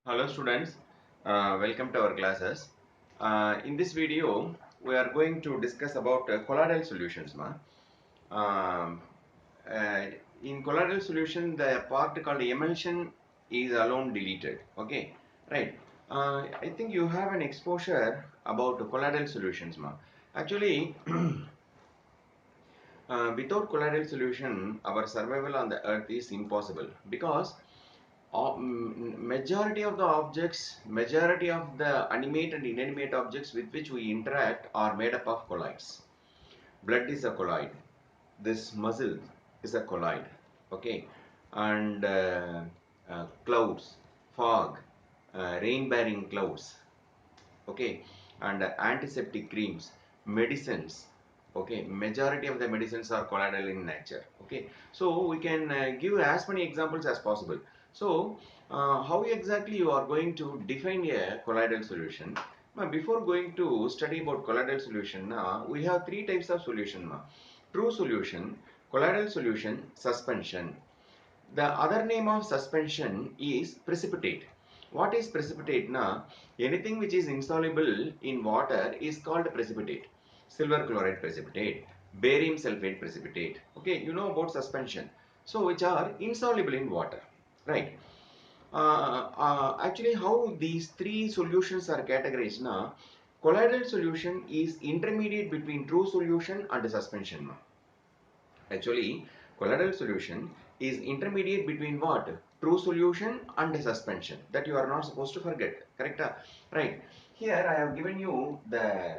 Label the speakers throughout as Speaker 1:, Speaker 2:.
Speaker 1: Hello students, welcome to our classes. In this video, we are going to discuss about colloidal solutions. Um, uh, in colloidal solution, the part called emulsion is alone deleted. Okay, right. I think you have an exposure about colloidal solutions. Actually, without colloidal solution, our survival on the earth is impossible because majority of the objects, majority of the animate and inanimate objects with which we interact are made up of colloids. Blood is a colloid. This muscle is a colloid. Okay, and clouds, fog, rain-bearing clouds. Okay, and antiseptic creams, medicines. Okay, majority of the medicines are colloidal in nature. Okay, so we can give as many examples as possible. So how exactly you are going to define a colloidal solution? Before going to study about colloidal solution, we have three types of solution. True solution, colloidal solution, suspension. The other name of suspension is precipitate. What is precipitate? Anything which is insoluble in water is called precipitate. Silver chloride precipitate, barium sulfate precipitate. Okay, you know about suspension. So which are insoluble in water, right? Actually, how these three solutions are categorized? Colloidal solution is intermediate between true solution and suspension. Actually, colloidal solution is intermediate between what? True solution and suspension. That you are not supposed to forget. Correct? Right. Here I have given you the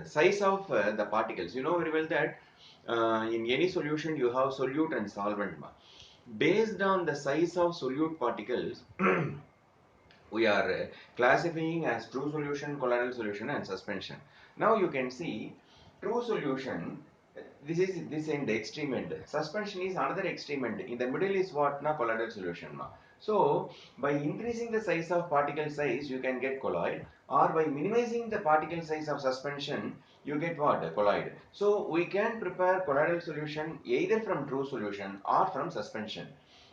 Speaker 1: size of the particles. You know very well that in any solution you have solute and solvent. Based on the size of solute particles, we are classifying as true solution, colloidal solution and suspension. Now you can see true solution, this is this end, extreme end. Suspension is another extreme end. In the middle is what? Colloidal solution. So by increasing the size of particle size you can get colloid, or by minimizing the particle size of suspension you get what? Colloid. So we can prepare colloidal solution either from true solution or from suspension.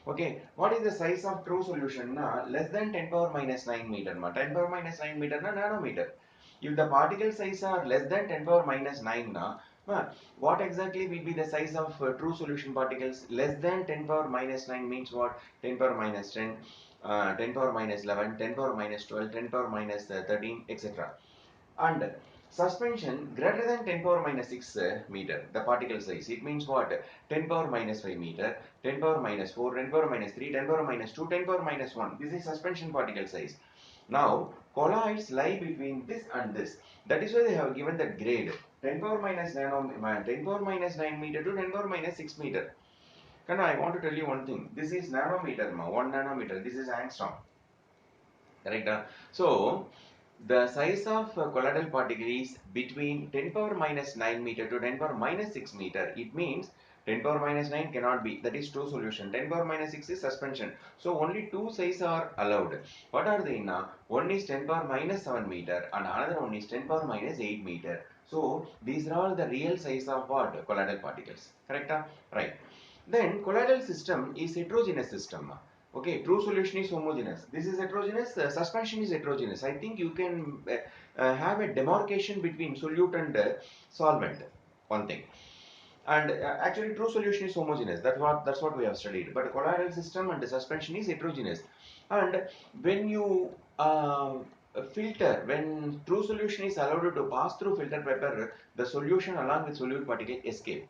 Speaker 1: Okay, what is the size of true solution? Less than 10 power minus 9 meter. 10 power minus 9 meter nanometer. If the particle size are less than 10 power minus 9, what exactly will be the size of true solution particles? Less than 10 power minus 9 means what? 10 power minus 10, 10 power minus 11, 10 power minus 12, 10 power minus 13, etc. And suspension greater than 10 power minus 6 meter, the particle size. It means what? 10 power minus 5 meter, 10 power minus 4, 10 power minus 3, 10 power minus 2, 10 power minus 1. This is suspension particle size. Now, colloids lie between this and this. That is why they have given that grade 10 power minus 10 power minus 9 meter to 10 power minus 6 meter. Kana, I want to tell you one thing. This is nanometer, 1 nanometer. This is angstrom. Correct? So, the size of colloidal particle is between 10 power minus 9 meter to 10 power minus 6 meter. It means 10 power minus 9 cannot be. That is true solution. 10 power minus 6 is suspension. So only two sizes are allowed. What are they now? One is 10 power minus 7 meter and another one is 10 power minus 8 meter. So these are all the real size of what? Colloidal particles. Correct? Right. Then colloidal system is heterogeneous system. Okay, true solution is homogeneous. This is heterogeneous. Suspension is heterogeneous. I think you can have a demarcation between solute and solvent. One thing. And actually, true solution is homogeneous. That's what we have studied. But colloidal system and suspension is heterogeneous. And when you filter, when true solution is allowed to pass through filter paper, the solution along with solute particle escape.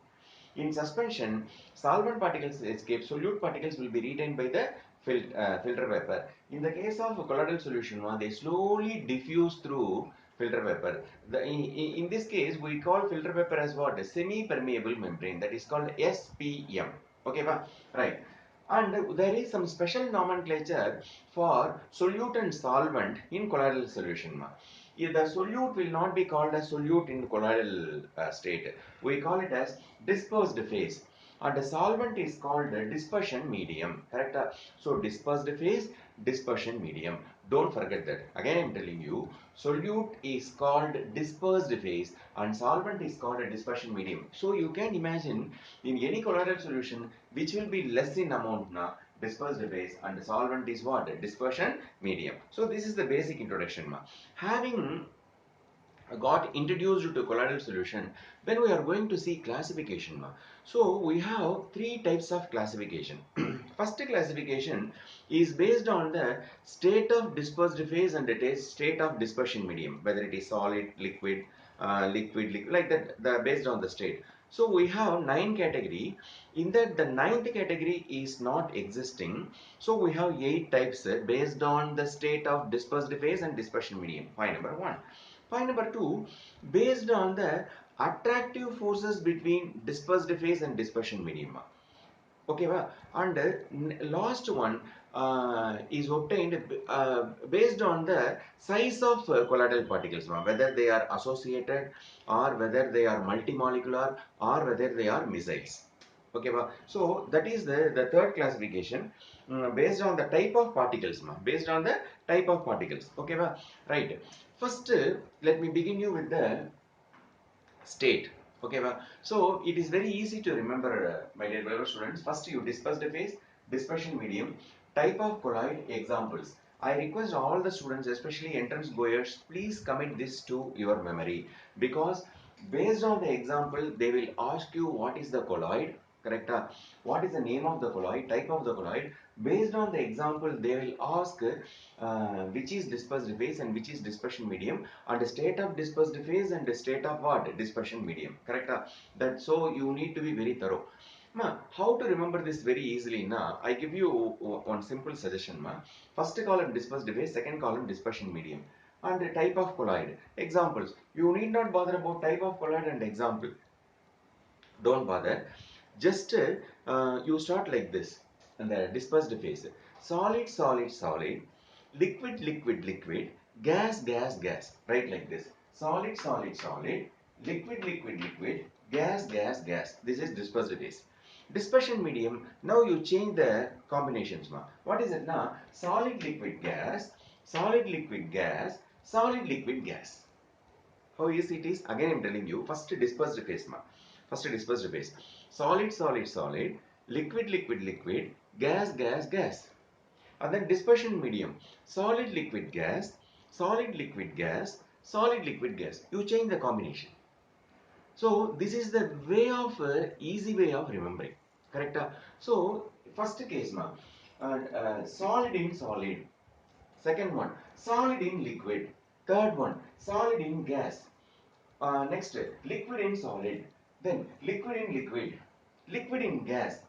Speaker 1: In suspension, solvent particles escape, solute particles will be retained by the filter paper. In the case of colloidal solution, they slowly diffuse through filter paper. In this case, we call filter paper as what? A semi-permeable membrane. That is called SPM. Okay, right. And there is some special nomenclature for solute and solvent in colloidal solution. If the solute will not be called as solute in colloidal state, we call it as dispersed phase, and the solvent is called dispersion medium. Correct? So dispersed phase, dispersion medium. Don't forget that. Again, I am telling you, solute is called dispersed phase and solvent is called a dispersion medium. So you can imagine in any colloidal solution which will be less in amount, dispersed phase, and solvent is what? Dispersion medium. So this is the basic introduction. Having got introduced to colloidal solution, then we are going to see classification. So we have three types of classification. First classification is based on the state of dispersed phase and the state of dispersion medium, whether it is solid, liquid, liquid, like that, based on the state. So we have 9 category. In that, the ninth category is not existing. So we have 8 types based on the state of dispersed phase and dispersion medium. Point number 1. Point number 2, based on the attractive forces between dispersed phase and dispersion medium. Okay, and last one is obtained based on the size of colloidal particles, whether they are associated or whether they are multimolecular or whether they are missiles. Okay, so that is the third classification, based on the type of particles, based on the type of particles. Okay, right. First, let me begin you with the state. Okay, so it is very easy to remember, my dear fellow students. First, you dispersed phase, dispersion medium, type of colloid, examples. I request all the students, especially entrance goers, please commit this to your memory, because based on the example, they will ask you what is the colloid, correct? What is the name of the colloid, type of the colloid. Based on the example, they will ask which is dispersed phase and which is dispersion medium, and the state of dispersed phase and the state of what? Dispersion medium, correct? That, so you need to be very thorough. How to remember this very easily? I give you one simple suggestion. First column dispersed phase, second column dispersion medium, and the type of colloid. Examples. You need not bother about type of colloid and example. Don't bother. Just you start like this, and the dispersed phase: solid, solid, solid, liquid, liquid, liquid, gas, gas, gas. Right, like this: solid, solid, solid, liquid, liquid, liquid, gas, gas, gas. This is dispersed phase. Dispersion medium. Now you change the combinations. What is it now? Solid, liquid, gas, solid, liquid, gas, solid, liquid, gas. How easy it is? Again, I am telling you. First dispersed phase. First dispersed phase: solid, solid, solid, liquid, liquid, liquid, gas, gas, gas. And then dispersion medium: solid, liquid, gas, solid, liquid, gas, solid, liquid, gas. You change the combination. So this is the way of easy way of remembering. Correct? So first case, solid in solid. Second one, solid in liquid. Third one, solid in gas. Next, liquid in solid, then liquid in liquid, liquid in gas,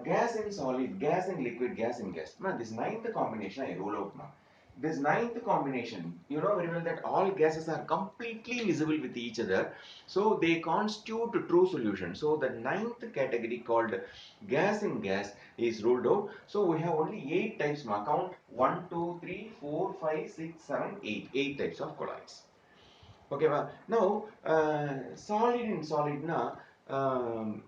Speaker 1: gas in solid, gas in liquid, gas in gas. This ninth combination I roll out now. This ninth combination, you know very well that all gases are completely miscible with each other, so they constitute a true solution. So the ninth category called gas in gas is ruled out. So we have only 8 types. Count 1, 2, 3, 4, 5, 6, 7, 8. 8 types of colloids. Okay, now solid in solid na,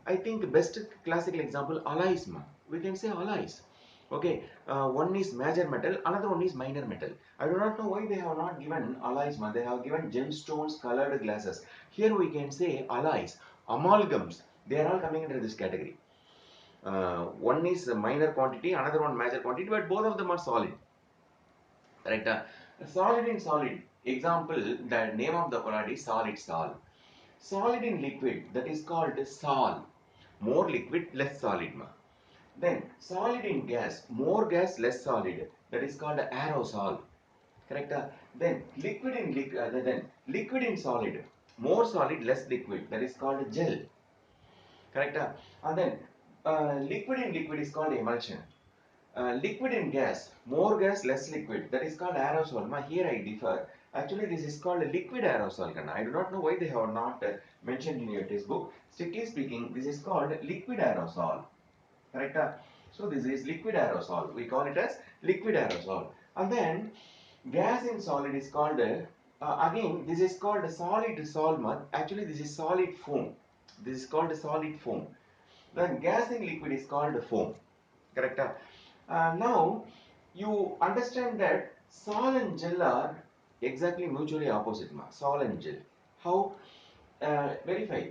Speaker 1: I think best classical example alloys. We can say alloys. Okay, one is major metal, another one is minor metal. I do not know why they have not given alloys. They have given gemstones, colored glasses. Here we can say alloys, amalgams. They are all coming under this category. One is a minor quantity, another one major quantity, but both of them are solid. Right? Solid in solid. Example, the name of the colloid is solid sol. Solid in liquid, that is called sol. More liquid, less solid. Then solid in gas, more gas, less solid. That is called aerosol. Correct? Then liquid in solid, more solid, less liquid. That is called gel. Correct? And then liquid in liquid is called emulsion. Liquid in gas, more gas, less liquid. That is called aerosol. Here I differ. Actually, this is called liquid aerosol. I do not know why they have not mentioned in your textbook. Strictly speaking, this is called liquid aerosol. Correct? So this is liquid aerosol. We call it as liquid aerosol. And then gas in solid is called, again, this is called solid sol. Actually, this is solid foam. This is called solid foam. Then gas in liquid is called foam. Correct? Now you understand that sol and gel are exactly mutually opposite. Sol and gel. How? Verify.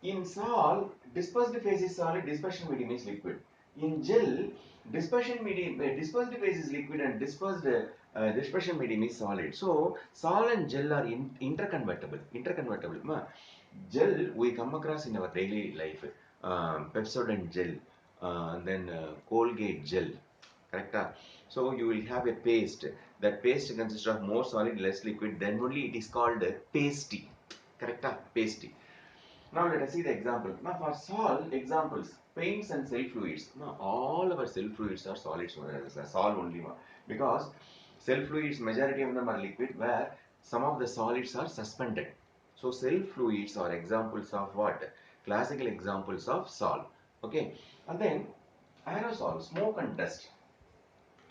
Speaker 1: In sol, dispersed phase is solid, dispersion medium is liquid. In gel, Dispersion medium, dispersed phase is liquid and dispersion medium is solid. So sol and gel are interconvertible. Interconvertible. Gel we come across in our daily life. Pepsodent gel, then Colgate gel. Correct? So you will have a paste. That paste consists of more solid, less liquid. Then only it is called pasty. Correct? Pasty. Now let us see the example. Now for sol examples, paints and cell fluids. Now all our cell fluids are solids, sol only because cell fluids majority of them are liquid where some of the solids are suspended. So cell fluids are examples of what? Classical examples of sol. Okay, and then aerosol, smoke and dust.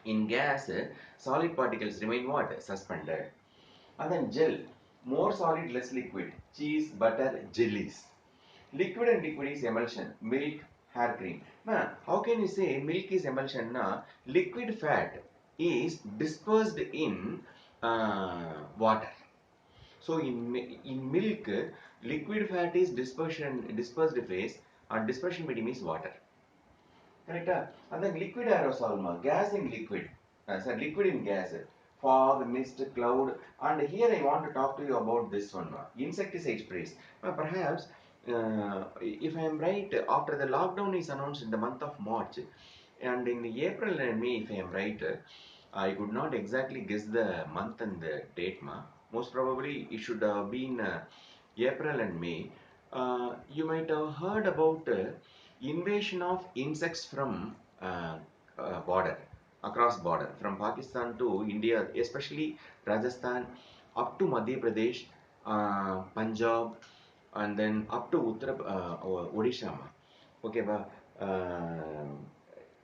Speaker 1: In gas, solid particles remain what? Suspended. And then gel, more solid, less liquid. Cheese, butter, jellies. Liquid and liquid is emulsion. Milk, hair cream. Now, how can you say milk is emulsion? Now, liquid fat is dispersed in water. So, in milk, liquid fat is dispersed phase, and dispersion medium is water. Correct? And then liquid aerosol, gas in liquid. Liquid in gas. Fog, mist, cloud. And here I want to talk to you about this one. Insecticide sprays. Perhaps, if I am right, after the lockdown is announced in the month of March, and in April and May, if I am right, I could not exactly guess the month and the date. Most probably, it should have been April and May. You might have heard about invasion of insects from border, across border, from Pakistan to India, especially Rajasthan, up to Madhya Pradesh, Punjab, and then up to Odisha. Okay,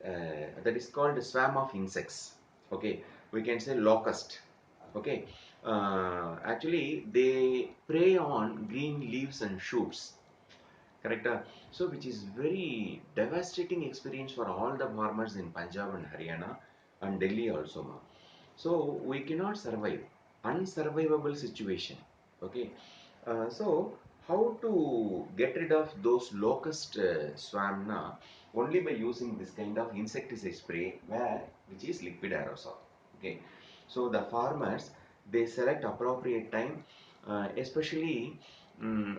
Speaker 1: that is called swarm of insects. Okay, we can say locust. Okay, actually they prey on green leaves and shoots. Correct? So which is very devastating experience for all the farmers in Punjab and Haryana and Delhi also. So we cannot survive. Unsurvivable situation. Okay. So how to get rid of those locust swarm now? Only by using this kind of insecticide spray where which is liquid aerosol. Okay. So the farmers they select appropriate time, especially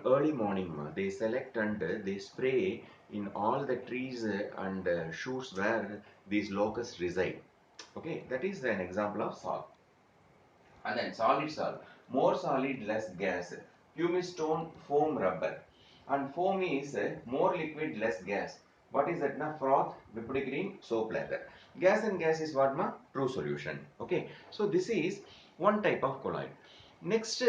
Speaker 1: early morning. They select and they spray in all the trees and shoots where these locusts reside. Okay, that is an example of salt. And then solid salt, more solid, less gas. Pumice stone, foam rubber. And foam is more liquid, less gas. What is that? Froth, whipped cream, soap lather. Gas and gas is what? True solution. Okay. So this is one type of colloid. Next,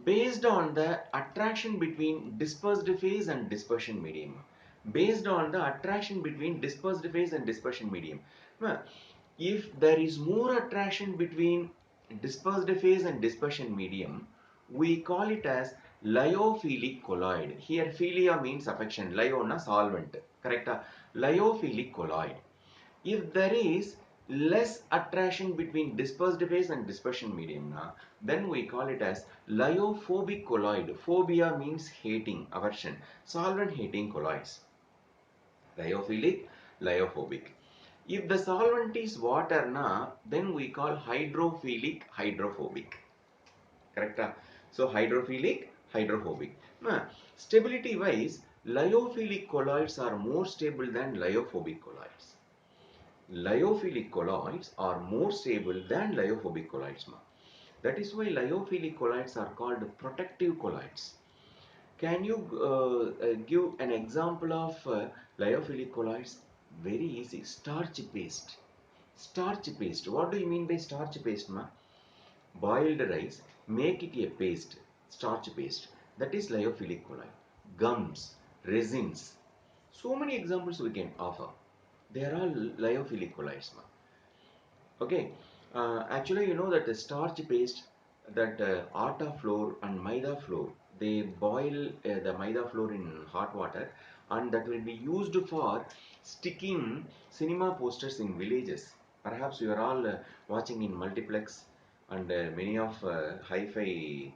Speaker 1: based on the attraction between dispersed phase and dispersion medium. Based on the attraction between dispersed phase and dispersion medium. If there is more attraction between dispersed phase and dispersion medium, we call it as lyophilic colloid. Here philia means affection, lyo solvent, correct? Lyophilic colloid. If there is less attraction between dispersed phase and dispersion medium, then we call it as lyophobic colloid. Phobia means hating, aversion. Solvent hating colloids. Lyophilic, lyophobic. If the solvent is water, then we call hydrophilic, hydrophobic. Correct? So hydrophilic, hydrophobic. Stability wise, lyophilic colloids are more stable than lyophobic colloids. Lyophilic colloids are more stable than lyophobic colloids. That is why lyophilic colloids are called protective colloids. Can you give an example of lyophilic colloids? Very easy. Starch paste. Starch paste. What do you mean by starch paste, Boiled rice, make it a paste. Starch paste. That is lyophilic colloid. Gums, resins. So many examples we can offer. They are all lyophilic colloids, Okay. Actually, you know that the starch paste, that atta flour and maida flour, they boil the maida flour in hot water, and that will be used for sticking cinema posters in villages. Perhaps you are all watching in multiplex and many of hi-fi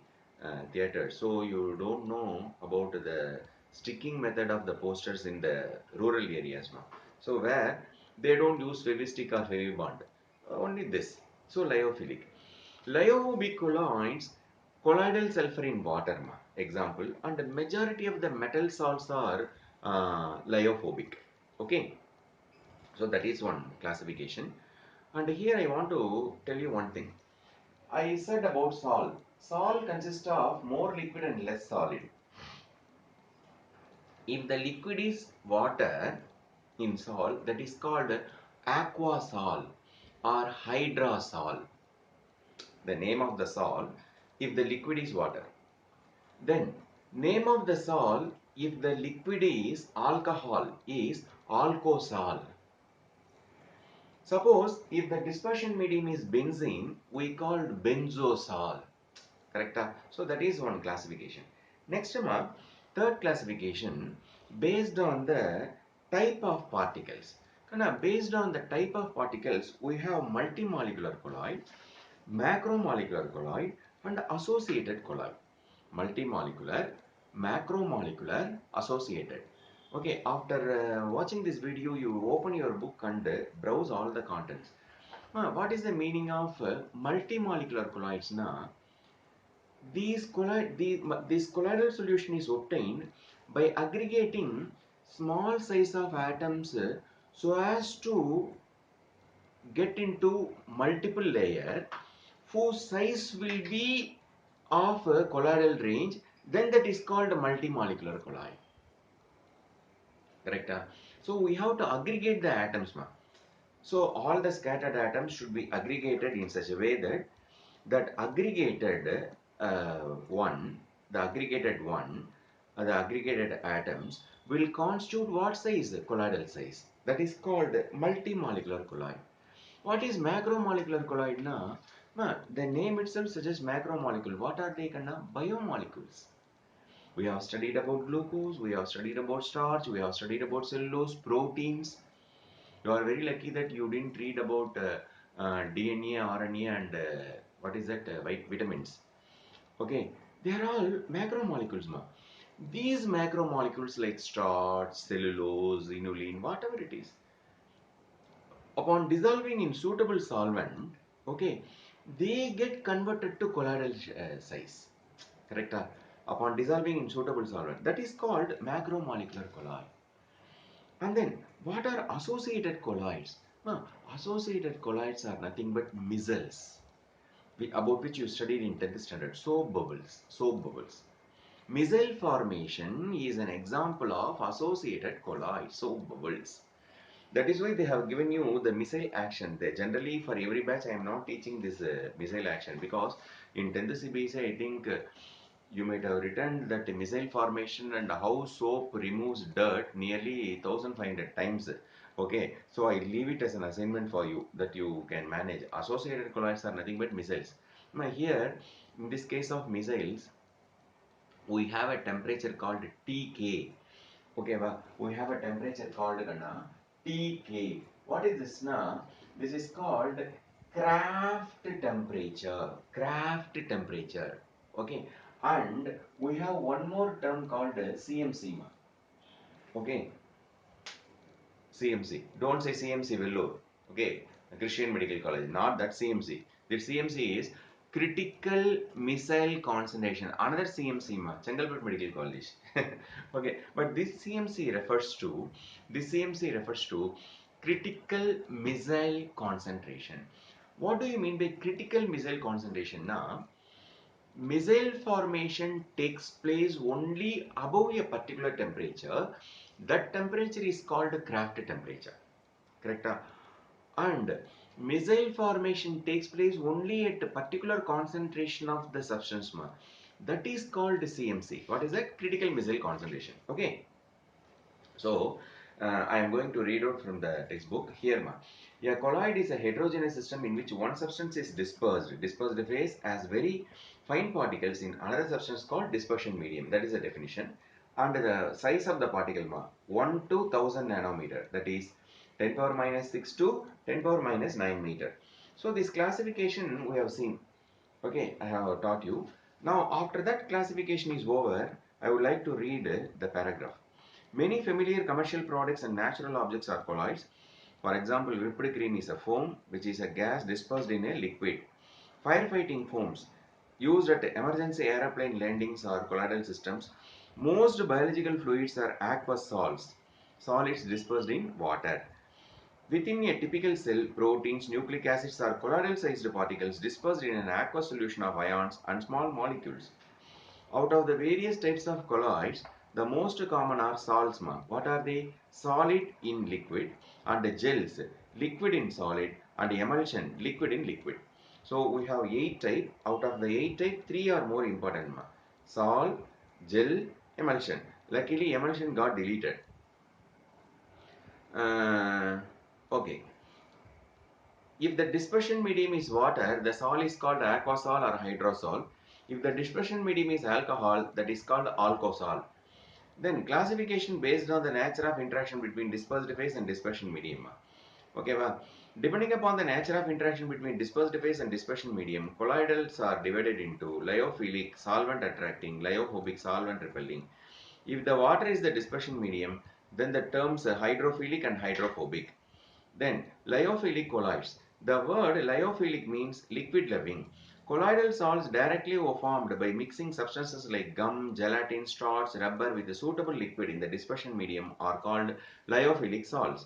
Speaker 1: theaters, so you don't know about the sticking method of the posters in the rural areas now. So where They don't use Fevistick or Fevibond. Only this. So lyophilic. Lyophobic colloids, colloidal sulfur in water, example, and the majority of the metal salts are lyophobic. Okay, so that is one classification. And here I want to tell you one thing. I said about salt. Salt consists of more liquid and less solid. If the liquid is water in salt, that is called aqua salt or hydrosol. The name of the salt if the liquid is water. Then name of the salt if the liquid is alcohol is alkosol. Suppose if the dispersion medium is benzene, we called benzosol. Correct? So that is one classification. Next third classification based on the type of particles. Based on the type of particles, we have multimolecular colloid, macromolecular colloid, and associated colloid. Multimolecular, macromolecular, associated. Okay, after watching this video, you open your book and browse all the contents. What is the meaning of multimolecular colloids? This colloidal solution is obtained by aggregating small size of atoms so as to get into multiple layer whose size will be of a colloidal range, then that is called multimolecular colloid. Correct? So we have to aggregate the atoms. So all the scattered atoms should be aggregated in such a way that that aggregated one, the aggregated one, the aggregated atoms will constitute what size? Colloidal size. That is called multimolecular colloid. What is macromolecular colloid na? The name itself suggests macromolecule. What are they? Biomolecules. We have studied about glucose, we have studied about starch, we have studied about cellulose, proteins. You are very lucky that you didn't read about DNA, RNA and what is that? Vitamins. Okay, they are all macromolecules. These macromolecules like starch, cellulose, inulin, whatever it is, upon dissolving in suitable solvent, okay, they get converted to colloidal size. Correct? Upon dissolving in suitable solvent, that is called macromolecular colloid. And then, what are associated colloids? Associated colloids are nothing but micelles, about which you studied in 10th standard. Soap bubbles. Soap bubbles. Micelle formation is an example of associated colloid, soap bubbles. That is why they have given you the micelle action. They generally, for every batch, I am not teaching this micelle action because in 10th CBSE, I think you might have written that micelle formation and how soap removes dirt nearly 1500 times. Okay, so I leave it as an assignment for you that you can manage. Associated colloids are nothing but micelles. Now here, in this case of micelles, we have a temperature called Tk. Okay, we have a temperature called Tk. What is this now? This is called Kraft temperature. Kraft temperature. Okay, and we have one more term called CMC. Okay, CMC. Don't say CMC Vellore. Okay, Christian Medical College. Not that CMC. The CMC is critical missile concentration. Another CMC Chengalpet Medical College. Okay, but this CMC refers to critical missile concentration. What do you mean by critical missile concentration? Now, missile formation takes place only above a particular temperature. That temperature is called Kraft temperature. Correct? And missile formation takes place only at a particular concentration of the substance. That is called CMC. What is that? Critical missile concentration. Okay. So, I am going to read out from the textbook here. A colloid is a heterogeneous system in which one substance is dispersed. Dispersed phase as very fine particles in another substance called dispersion medium. That is the definition. And the size of the particle 1 to 1000 nanometer. That is 10 power minus 6 to 10 power minus 9 meter. So this classification we have seen. Okay, I have taught you. Now after that classification is over, I would like to read the paragraph. Many familiar commercial products and natural objects are colloids. For example, whipped cream is a foam which is a gas dispersed in a liquid. Firefighting foams used at emergency airplane landings or colloidal systems. Most biological fluids are aqueous salts, solids dispersed in water. Within a typical cell, proteins, nucleic acids are colloidal-sized particles dispersed in an aqueous solution of ions and small molecules. Out of the various types of colloids, the most common are salts. What are they? Solid in liquid, and gels, liquid in solid, and emulsion, liquid in liquid. So we have 8 types. Out of the 8 types, 3 are more important. Salt, gel, emulsion. Luckily, emulsion got deleted. Okay. If the dispersion medium is water, the sol is called aquasol or hydrosol. If the dispersion medium is alcohol, that is called alkosol. Then classification based on the nature of interaction between dispersed phase and dispersion medium. Okay, well, depending upon the nature of interaction between dispersed phase and dispersion medium, colloidals are divided into lyophilic, solvent attracting, lyophobic, solvent repelling. If the water is the dispersion medium, then the terms hydrophilic and hydrophobic. Then lyophilic colloids. The word lyophilic means liquid loving. Colloidal salts directly formed by mixing substances like gum, gelatin, starch, rubber with a suitable liquid in the dispersion medium are called lyophilic salts.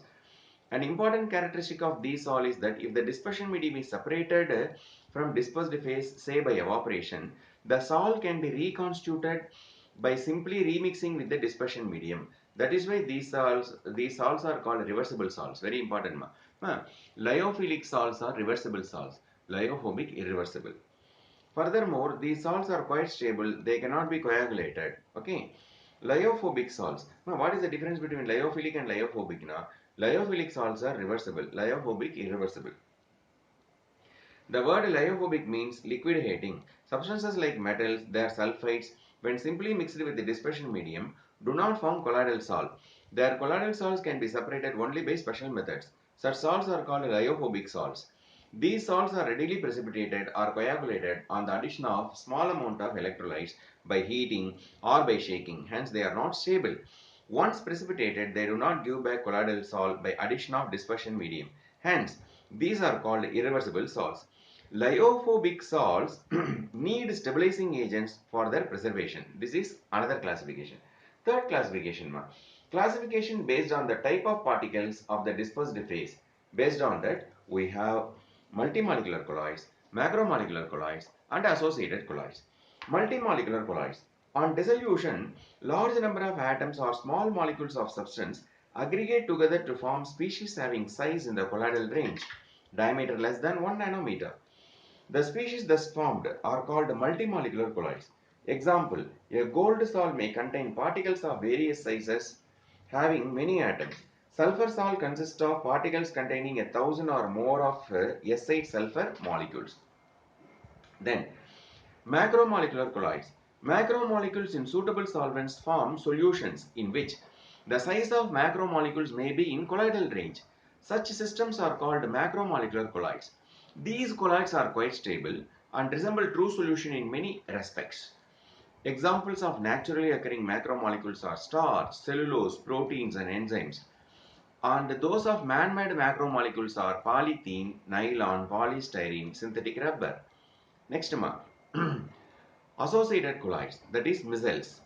Speaker 1: An important characteristic of these salts is that if the dispersion medium is separated from dispersed phase, say by evaporation, the salt can be reconstituted by simply remixing with the dispersion medium. That is why these salts are called reversible salts. Very important. Lyophilic salts are reversible salts. Lyophobic irreversible. Furthermore, these salts are quite stable. They cannot be coagulated. Okay. Lyophobic salts. Now, what is the difference between lyophilic and lyophobic? Now, lyophilic salts are reversible. Lyophobic irreversible. The word lyophobic means liquid hating. Substances like metals, their sulfides, when simply mixed with the dispersion medium, do not form colloidal salt. Their colloidal salts can be separated only by special methods. Such salts are called lyophobic salts. These salts are readily precipitated or coagulated on the addition of small amount of electrolytes by heating or by shaking. Hence, they are not stable. Once precipitated, they do not give back colloidal salt by addition of dispersion medium. Hence, these are called irreversible salts. Lyophobic salts need stabilizing agents for their preservation. This is another classification. Third classification. Classification based on the type of particles of the dispersed phase. Based on that, we have multimolecular colloids, macromolecular colloids, and associated colloids. Multimolecular colloids. On dissolution, large number of atoms or small molecules of substance aggregate together to form species having size in the colloidal range, diameter less than 1 nanometer. The species thus formed are called multimolecular colloids. Example, a gold salt may contain particles of various sizes having many atoms. Sulfur salt consists of particles containing 1,000 or more of S8 sulfur molecules. Then, macromolecular colloids. Macromolecules in suitable solvents form solutions in which the size of macromolecules may be in colloidal range. Such systems are called macromolecular colloids. These colloids are quite stable and resemble true solution in many respects. Examples of naturally occurring macromolecules are starch, cellulose, proteins, and enzymes. And those of man-made macromolecules are polythene, nylon, polystyrene, synthetic rubber. Next, associated colloids, that is micelles.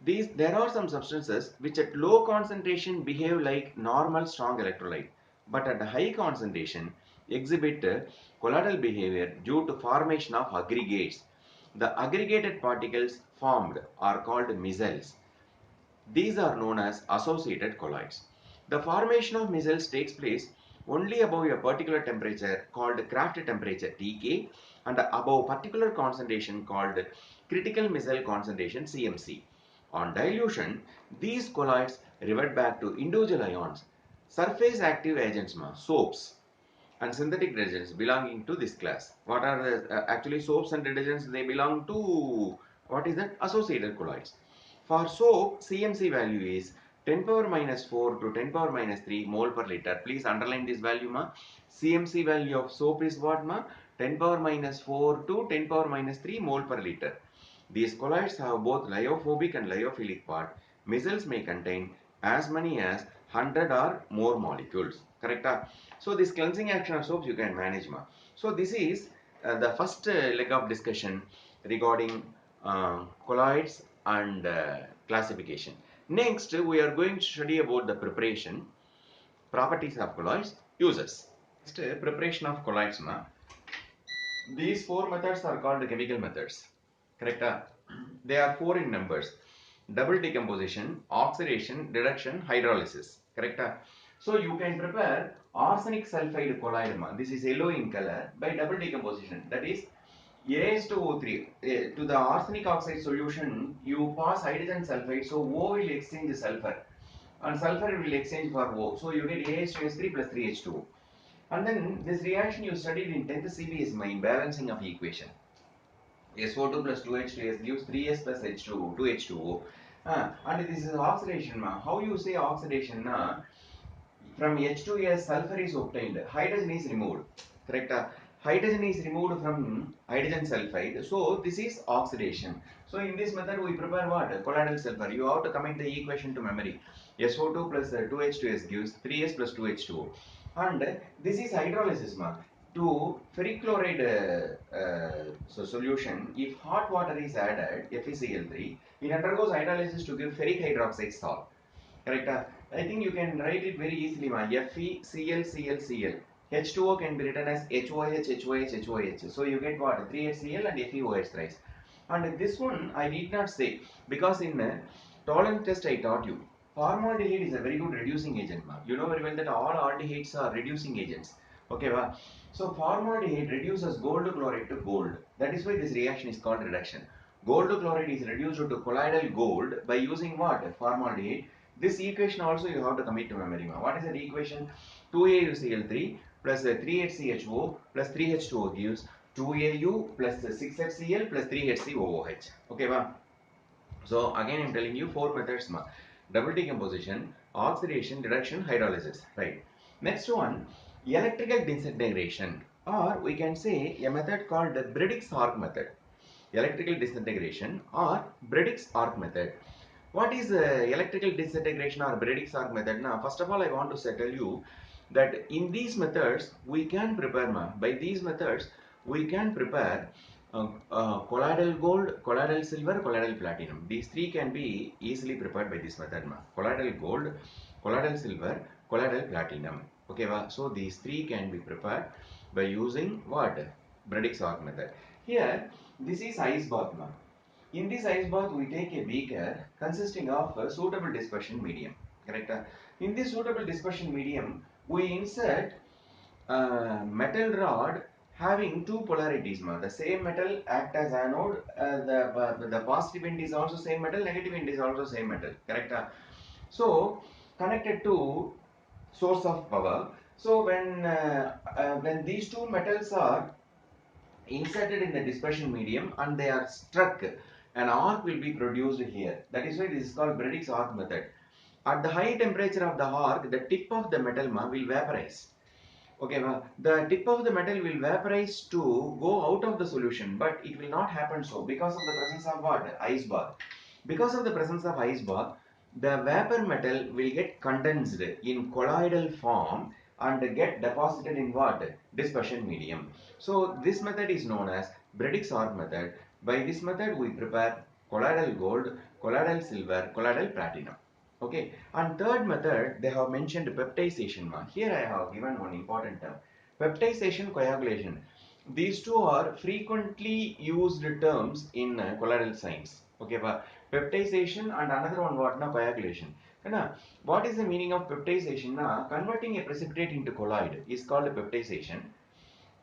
Speaker 1: There are some substances which at low concentration behave like normal strong electrolyte, but at high concentration exhibit colloidal behavior due to formation of aggregates. The aggregated particles formed are called micelles. These are known as associated colloids. The formation of micelles takes place only above a particular temperature called Kraft temperature Tk and above particular concentration called critical micelle concentration CMC. On dilution, these colloids revert back to individual ions. Surface active agents, soaps and synthetic detergents belonging to this class. What are the actually soaps and detergents? They belong to what is that? Associated colloids. For soap, CMC value is 10 power minus 4 to 10 power minus 3 mole per liter. Please underline this value, ma. CMC value of soap is what, ma? 10 power minus 4 to 10 power minus 3 mole per liter. These colloids have both lyophobic and lyophilic part. Micelles may contain as many as 100 or more molecules. correct? So this cleansing action of soaps you can manage ma. So this is the first leg of discussion regarding colloids and classification. Next we are going to study about the preparation, properties of colloids, uses. Next preparation of colloids ma. These four methods are called chemical methods, correct? They are four in numbers: double decomposition, oxidation, reduction, hydrolysis, correct? So you can prepare arsenic sulfide colloid, this is yellow in color, by double decomposition. That is AS2O3 to the arsenic oxide solution you pass hydrogen sulfide, so O will exchange sulfur and sulfur will exchange for O, so you get AS2S3 plus 3H2O. And then this reaction you studied in 10th CBS in balancing of equation. SO2 plus 2H2S gives 3S plus H2O, 2H2O. And this is oxidation. How you say oxidation? From H2S sulfur is obtained, hydrogen is removed. Correct? Hydrogen is removed from hydrogen sulfide. So this is oxidation. So in this method we prepare what? Colloidal sulfur. You have to commit the equation to memory. SO2 plus 2H2S gives 3S plus 2H2O. And this is hydrolysis. To ferric chloride solution, if hot water is added, FeCl3, it undergoes hydrolysis to give ferric hydroxide salt. Correct? I think you can write it very easily. FeClClCl. H2O can be written as HOH, HOH, HOH. So you get what? 3HCl and FeOH thrice. And this one I need not say because in tolerance test I taught you. Formaldehyde is a very good reducing agent. You know very well that all aldehydes are reducing agents. Okay, so formaldehyde reduces gold chloride to gold. That is why this reaction is called reduction. Gold chloride is reduced to colloidal gold by using what? Formaldehyde. This equation also you have to commit to memory. What is that equation? 2AuCl3 plus 3HCHO plus 3H2O gives 2Au plus 6HCl plus 3HCOOH. Okay, so again I am telling you four methods. Double decomposition, oxidation, reduction, hydrolysis. Right. Next one, electrical disintegration, or we can say a method called the Briggs arc method. Electrical disintegration or Briggs arc method. What is electrical disintegration or Briggs arc method? Now, first of all, I want to tell you that in these methods we can prepare, by these methods we can prepare colloidal gold, colloidal silver, colloidal platinum. These three can be easily prepared by this method. Colloidal gold, colloidal silver, colloidal platinum. Okay, so these three can be prepared by using what? Briggs arc method. Here, this is ice bath. In this ice bath, we take a beaker consisting of a suitable dispersion medium. Correct? In this suitable dispersion medium, we insert a metal rod having two polarities. The same metal act as anode. The positive end is also same metal. Negative end is also same metal. Correct? So connected to source of power. So when these two metals are inserted in the dispersion medium and they are struck, an arc will be produced here. That is why this is called Briggs arc method. At the high temperature of the arc, the tip of the metal will vaporize. Okay, the tip of the metal will vaporize to go out of the solution, but it will not happen so because of the presence of what? Ice bath. Because of the presence of ice bath, the vapor metal will get condensed in colloidal form and get deposited in what? Dispersion medium. So this method is known as Briggs arc method. By this method we prepare colloidal gold, colloidal silver, colloidal platinum. Okay, and third method they have mentioned peptization. Here I have given one important term, peptization, coagulation. These two are frequently used terms in colloidal science. Okay, peptization and another one what? Coagulation. What is the meaning of peptization? Converting a precipitate into colloid is called peptization.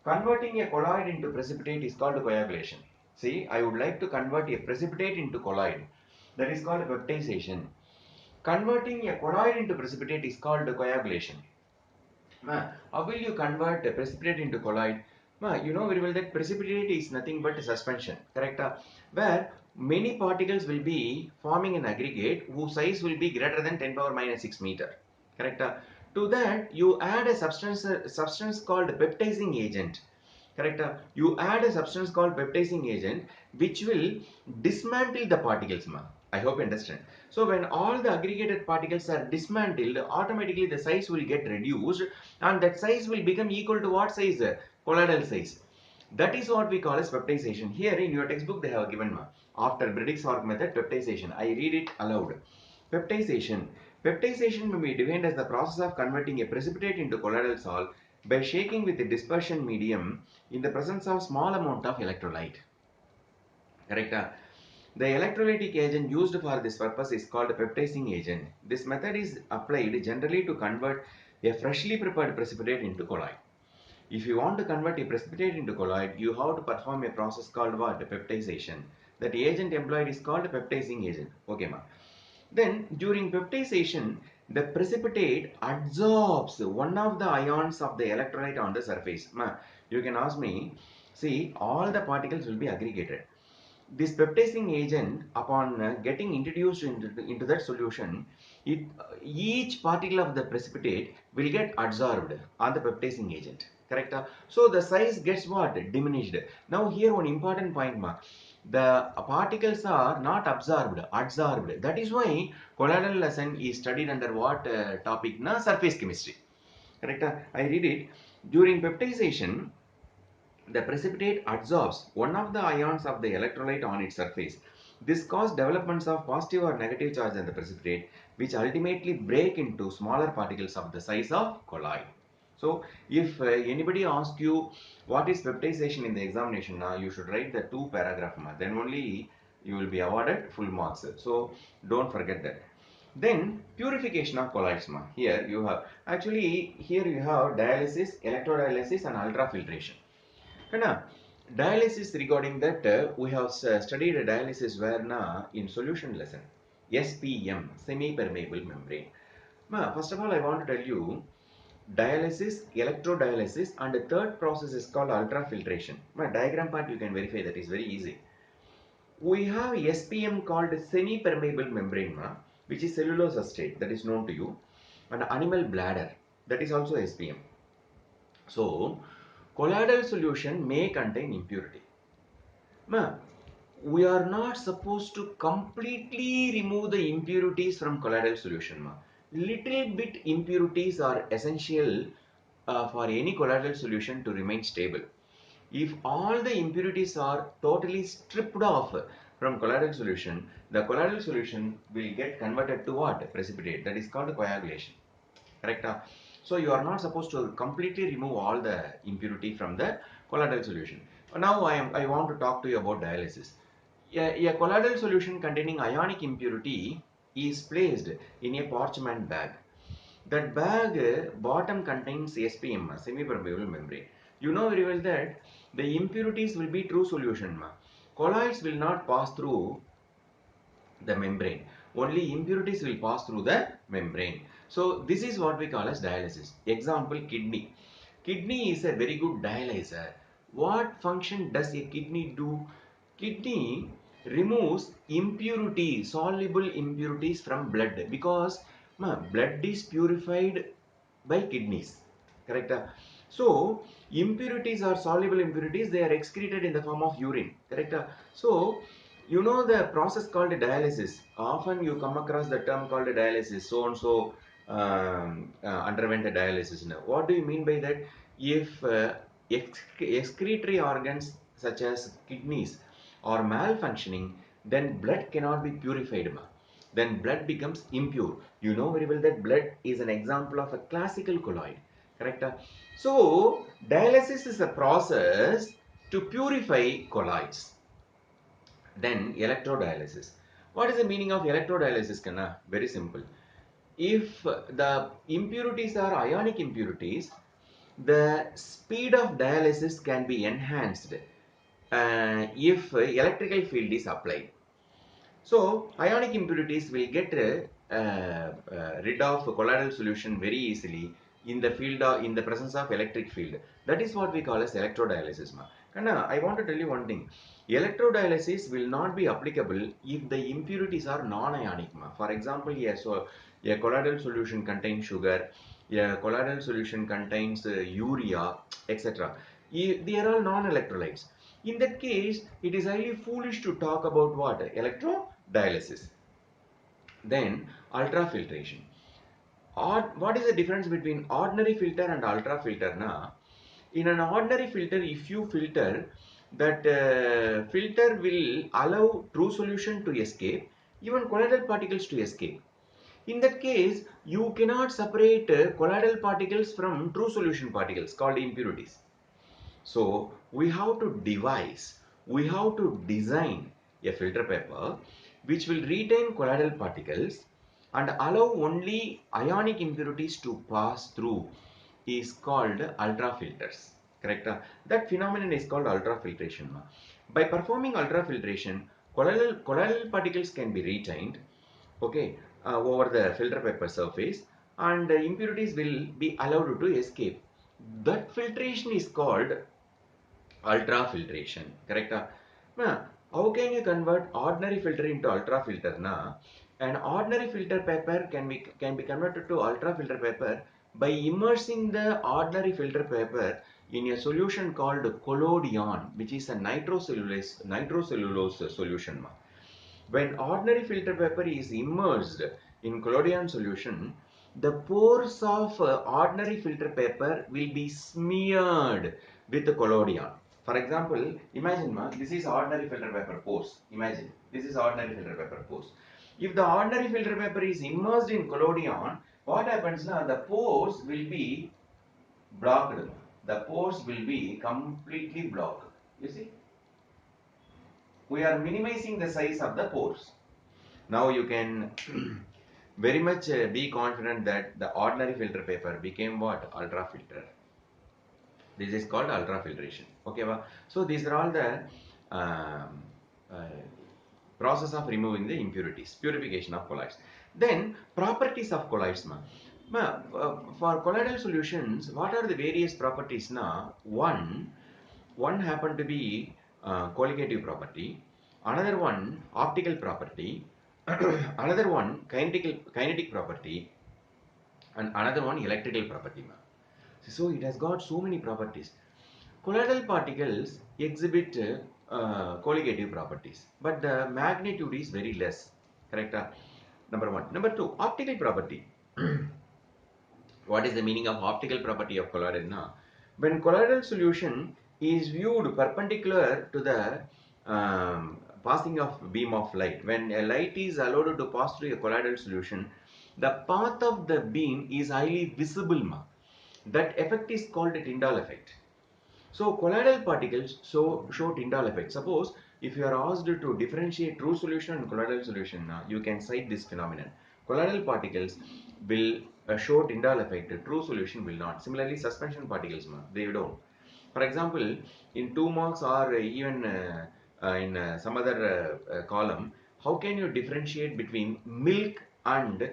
Speaker 1: Converting a colloid into precipitate is called coagulation. See, I would like to convert a precipitate into colloid. That is called peptization. Converting a colloid into precipitate is called coagulation. How will you convert a precipitate into colloid? You know very well that precipitate is nothing but a suspension, correct? Where many particles will be forming an aggregate whose size will be greater than 10 power minus 6 meter, correct? To that you add a substance called peptizing agent, correct? You add a substance called peptizing agent which will dismantle the particles. I hope you understand. So when all the aggregated particles are dismantled, automatically the size will get reduced, and that size will become equal to what size? Colloidal size. That is what we call as peptization. Here in your textbook they have given after Briggs-Hork method peptization. I read it aloud. Peptization. Peptization may be defined as the process of converting a precipitate into colloidal salt by shaking with a dispersion medium in the presence of small amount of electrolyte. Correct? The electrolytic agent used for this purpose is called peptizing agent. This method is applied generally to convert a freshly prepared precipitate into colloid. If you want to convert a precipitate into colloid, you have to perform a process called what? Peptization. That agent employed is called peptizing agent. Okay, ma. Then during peptization, the precipitate adsorbs one of the ions of the electrolyte on the surface. Ma, you can ask me, see, all the particles will be aggregated. This peptizing agent, upon getting introduced into that solution, each particle of the precipitate will get adsorbed on the peptizing agent. Correct? So the size gets what? Diminished. Now here one important point, ma. The particles are not absorbed, adsorbed. That is why colloidal lesson is studied under what topic? Na? Surface chemistry. Correct? I read it. During peptization, the precipitate adsorbs one of the ions of the electrolyte on its surface. This causes developments of positive or negative charge in the precipitate, which ultimately break into smaller particles of the size of colloid. So, if anybody asks you what is peptization in the examination, you should write the 2 paragraph. Then only you will be awarded full marks. So, don't forget that. Then purification of colloids. Here you have here you have dialysis, electrodialysis, and ultrafiltration. Dialysis, regarding that we have studied dialysis where in solution lesson SPM, semi-permeable membrane. First of all, I want to tell you dialysis, electrodialysis, and the third process is called ultrafiltration. Diagram part you can verify, that is very easy. We have SPM called semi-permeable membrane, which is cellulose acetate, that is known to you, and animal bladder, that is also SPM. So colloidal solution may contain impurity. We are not supposed to completely remove the impurities from colloidal solution. Little bit impurities are essential for any colloidal solution to remain stable. If all the impurities are totally stripped off from colloidal solution, the colloidal solution will get converted to what? Precipitate. That is called coagulation. Correct? So you are not supposed to completely remove all the impurity from the colloidal solution. Now I want to talk to you about dialysis. A colloidal solution containing ionic impurity is placed in a parchment bag. That bag bottom contains SPM, semi-permeable membrane. You know very well that the impurities will be true solution. Colloids will not pass through the membrane. Only impurities will pass through the membrane. So this is what we call as dialysis. Example, kidney. Kidney is a very good dialyzer. What function does a kidney do? Kidney removes impurities, soluble impurities from blood, because blood is purified by kidneys. Correct? So impurities are soluble impurities, they are excreted in the form of urine. Correct? So you know the process called dialysis. Often you come across the term called dialysis. So and so underwent a dialysis. Now, what do you mean by that? If excretory organs such as kidneys are malfunctioning, then blood cannot be purified. Then blood becomes impure. You know very well that blood is an example of a classical colloid. Correct? So dialysis is a process to purify colloids. Then electrodialysis. What is the meaning of electrodialysis, Kanna? Very simple. If the impurities are ionic impurities, the speed of dialysis can be enhanced if electrical field is applied. So ionic impurities will get rid of colloidal solution very easily in the field in the presence of electric field. That is what we call as electrodialysis. Kanna, I want to tell you one thing. Electrodialysis will not be applicable if the impurities are non-ionic. For example, yes, so a colloidal solution contains sugar, a colloidal solution contains urea, etc. They are all non-electrolytes. In that case, it is highly foolish to talk about what? Electrodialysis. Then ultrafiltration. What is the difference between ordinary filter and ultrafilter? Now, in an ordinary filter, if you filter, that filter will allow true solution to escape, even colloidal particles to escape. In that case, you cannot separate colloidal particles from true solution particles called impurities. So we have to we have to design a filter paper which will retain colloidal particles and allow only ionic impurities to pass through is called ultrafilters. Correct? That phenomenon is called ultrafiltration. By performing ultrafiltration, colloidal particles can be retained, okay, over the filter paper surface, and impurities will be allowed to escape. That filtration is called ultrafiltration. Correct? Now, how can you convert ordinary filter into ultrafilter? Na, an ordinary filter paper can be converted to ultrafilter paper by immersing the ordinary filter paper in a solution called collodion, which is a nitrocellulose solution. When ordinary filter paper is immersed in collodion solution, the pores of ordinary filter paper will be smeared with the collodion. For example, imagine this is ordinary filter paper pores. Imagine this is ordinary filter paper pores. If the ordinary filter paper is immersed in collodion, what happens now? The pores will be blocked. The pores will be completely blocked. You see, we are minimizing the size of the pores. Now you can very much be confident that the ordinary filter paper became what? Ultra filter. This is called ultrafiltration. Okay, so these are all the um, uh, process of removing the impurities, purification of colloids. Then properties of colloids. For colloidal solutions, what are the various properties? Now, one happened to be colligative property, another one optical property, another one kinetic property, and another one electrical property. So it has got so many properties. Colloidal particles exhibit colligative properties, but the magnitude is very less. Correct? Number one. Number two, optical property. What is the meaning of optical property of colloidal? Now, when colloidal solution is viewed perpendicular to the passing of beam of light, when a light is allowed to pass through a colloidal solution, the path of the beam is highly visible. That effect is called a Tyndall effect. So colloidal particles show Tyndall effect. Suppose if you are asked to differentiate true solution and colloidal solution, you can cite this phenomenon. Colloidal particles will show Tyndall effect. True solution will not. Similarly, suspension particles, they don't. For example, in 2 marks or even in some other column, how can you differentiate between milk and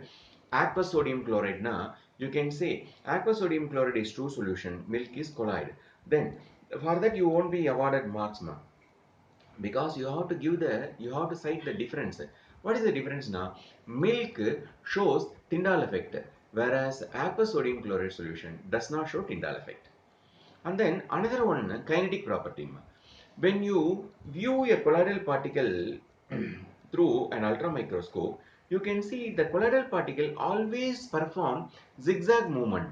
Speaker 1: aqueous sodium chloride? Na, you can say aqueous sodium chloride is true solution, milk is colloid. Then for that you won't be awarded marks, because you have to cite the difference. What is the difference now? Milk shows Tyndall effect, whereas aqueous sodium chloride solution does not show Tyndall effect. And then another one, kinetic property. When you view a colloidal particle through an ultra microscope, you can see the colloidal particle always perform zigzag movement.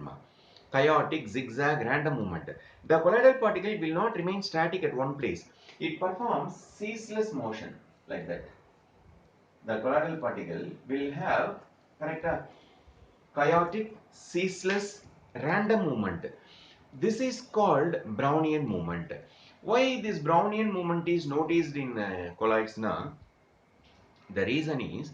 Speaker 1: Chaotic, zigzag, random movement. The colloidal particle will not remain static at one place. It performs ceaseless motion like that. The colloidal particle will have correct chaotic, ceaseless, random movement. This is called Brownian movement. Why this Brownian movement is noticed in colloids now? The reason is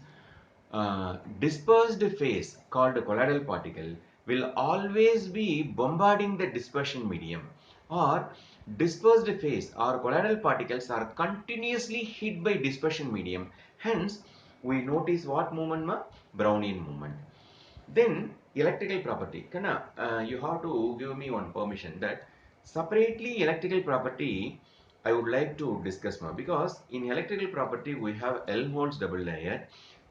Speaker 1: dispersed phase called colloidal particle will always be bombarding the dispersion medium, or dispersed phase or colloidal particles are continuously hit by dispersion medium. Hence, we notice what movement? Brownian movement. Then electrical property. Kana, you have to give me one permission that separately electrical property I would like to discuss more, because in electrical property we have Helmholtz double layer,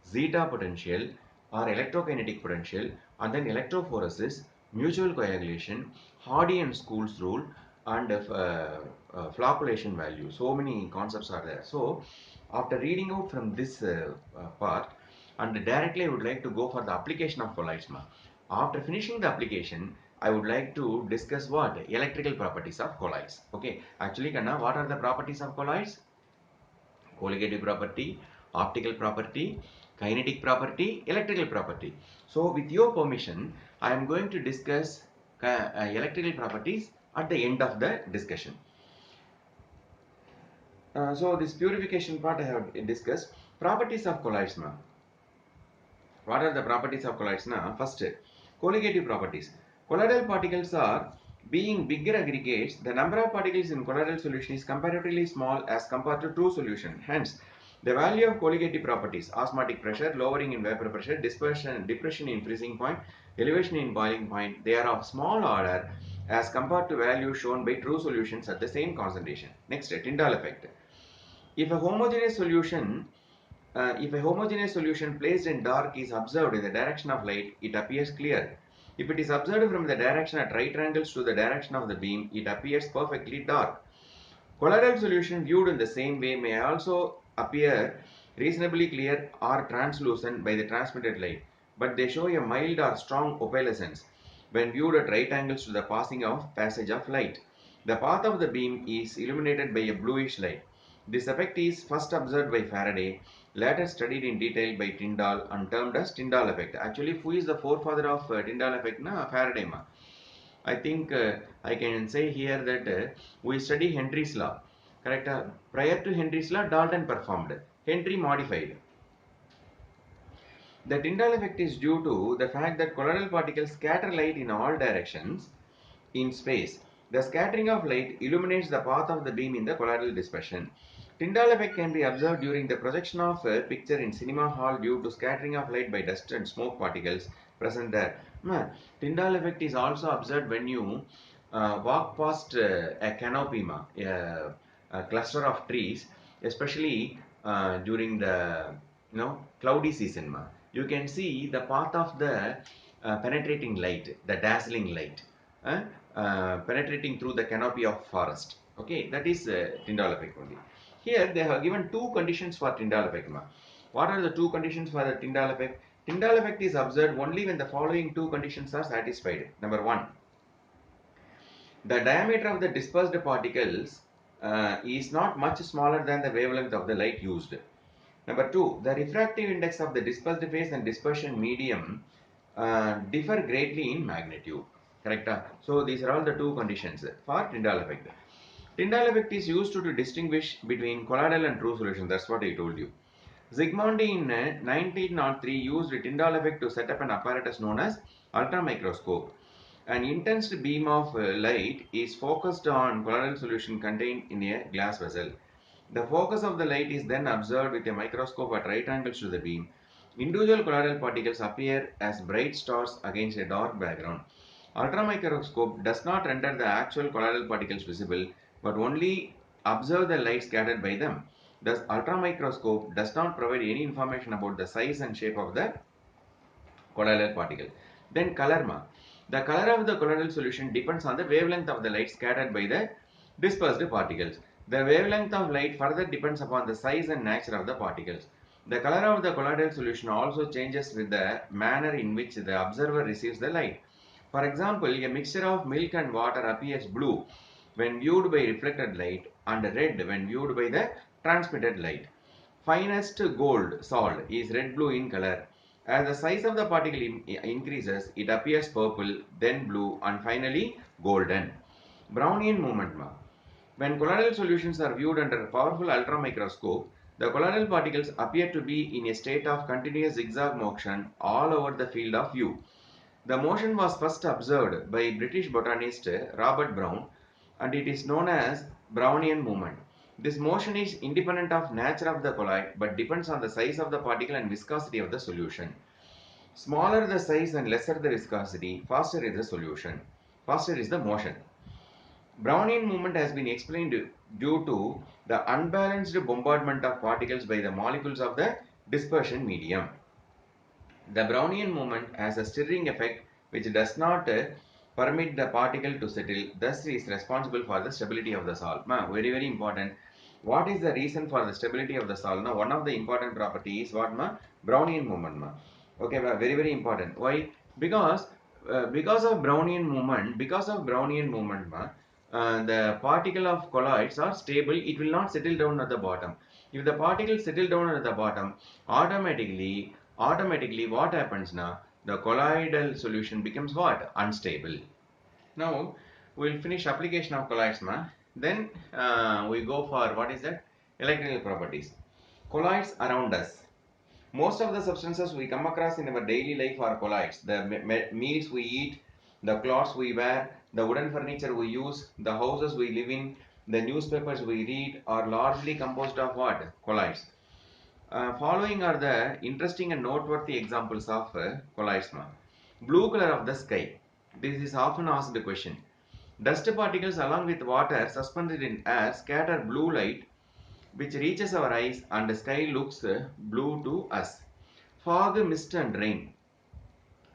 Speaker 1: zeta potential or electrokinetic potential, and then electrophoresis, mutual coagulation, Hardy and School's rule, and flocculation value. So many concepts are there. So after reading out from this part, and directly I would like to go for the application of colloids. After finishing the application, I would like to discuss what? Electrical properties of colloids. Okay, actually, Kanna, what are the properties of colloids? Colligative property, optical property, kinetic property, electrical property. So with your permission, I am going to discuss electrical properties at the end of the discussion. So this purification part I have discussed. Properties of colloids. What are the properties of colloids? First, colligative properties. Colloidal particles are being bigger aggregates. The number of particles in colloidal solution is comparatively small as compared to true solution. Hence, the value of colligative properties: osmotic pressure, lowering in vapor pressure, dispersion, depression in freezing point, elevation in boiling point, they are of small order as compared to values shown by true solutions at the same concentration. Next, Tyndall effect. If a homogeneous solution placed in dark is observed in the direction of light, it appears clear. If it is observed from the direction at right angles to the direction of the beam, it appears perfectly dark. Colloidal solution viewed in the same way may also appear reasonably clear or translucent by the transmitted light, but they show a mild or strong opalescence when viewed at right angles to the passage of light. The path of the beam is illuminated by a bluish light. This effect is first observed by Faraday, later studied in detail by Tyndall and termed as Tyndall effect. Actually, who is the forefather of Tyndall effect? Faraday. I think I can say here that we study Henry's law. Correct? Prior to Henry's law, Dalton performed. Henry modified. The Tyndall effect is due to the fact that colloidal particles scatter light in all directions in space. The scattering of light illuminates the path of the beam in the colloidal dispersion. Tyndall effect can be observed during the projection of a picture in cinema hall due to scattering of light by dust and smoke particles present there. Tyndall effect is also observed when you walk past a canopy, a cluster of trees, especially during the cloudy season. You can see the path of the penetrating light, the dazzling light. Penetrating through the canopy of forest. Okay, that is Tyndall effect only. Here they have given two conditions for Tyndall effect. What are the two conditions for the Tyndall effect? Tyndall effect is observed only when the following two conditions are satisfied. Number one, the diameter of the dispersed particles is not much smaller than the wavelength of the light used. Number two, the refractive index of the dispersed phase and dispersion medium differ greatly in magnitude. Correct? So these are all the two conditions for Tyndall effect. Tyndall effect is used to distinguish between colloidal and true solution. That's what I told you. Zsigmondy in 1903 used Tyndall effect to set up an apparatus known as ultramicroscope. An intense beam of light is focused on colloidal solution contained in a glass vessel. The focus of the light is then observed with a microscope at right angles to the beam. Individual colloidal particles appear as bright stars against a dark background. Ultramicroscope does not render the actual colloidal particles visible, but only observe the light scattered by them. Thus, ultramicroscope does not provide any information about the size and shape of the colloidal particle. Then color. The color of the colloidal solution depends on the wavelength of the light scattered by the dispersed particles. The wavelength of light further depends upon the size and nature of the particles. The color of the colloidal solution also changes with the manner in which the observer receives the light. For example, a mixture of milk and water appears blue when viewed by reflected light and red when viewed by the transmitted light. Finest gold salt is red-blue in color. As the size of the particle increases, it appears purple, then blue, and finally golden. Brownian movement. When colloidal solutions are viewed under a powerful ultramicroscope, the colloidal particles appear to be in a state of continuous zigzag motion all over the field of view. The motion was first observed by British botanist Robert Brown, and it is known as Brownian movement. This motion is independent of nature of the colloid but depends on the size of the particle and viscosity of the solution. Smaller the size and lesser the viscosity, faster is the solution. Faster is the motion. Brownian movement has been explained due to the unbalanced bombardment of particles by the molecules of the dispersion medium. The Brownian movement has a stirring effect which does not permit the particle to settle, thus is responsible for the stability of the salt. Very important. What is the reason for the stability of the salt? Now, one of the important property is what ma? Brownian movement ma. Okay, very very important. Why? Because because of Brownian movement ma, the particle of colloids are stable. It will not settle down at the bottom. If the particles settle down at the bottom, automatically what happens now? The colloidal solution becomes what? Unstable. Now we'll finish application of colloids ma. Then we go for what is that? Electrical properties. Colloids around us. Most of the substances we come across in our daily life are colloids. The meals we eat, the clothes we wear, the wooden furniture we use, the houses we live in, the newspapers we read are largely composed of what? Colloids. Following are the interesting and noteworthy examples of colloids. Blue color of the sky. This is often asked question. Dust particles along with water suspended in air scatter blue light which reaches our eyes and the sky looks blue to us. Fog, mist and rain.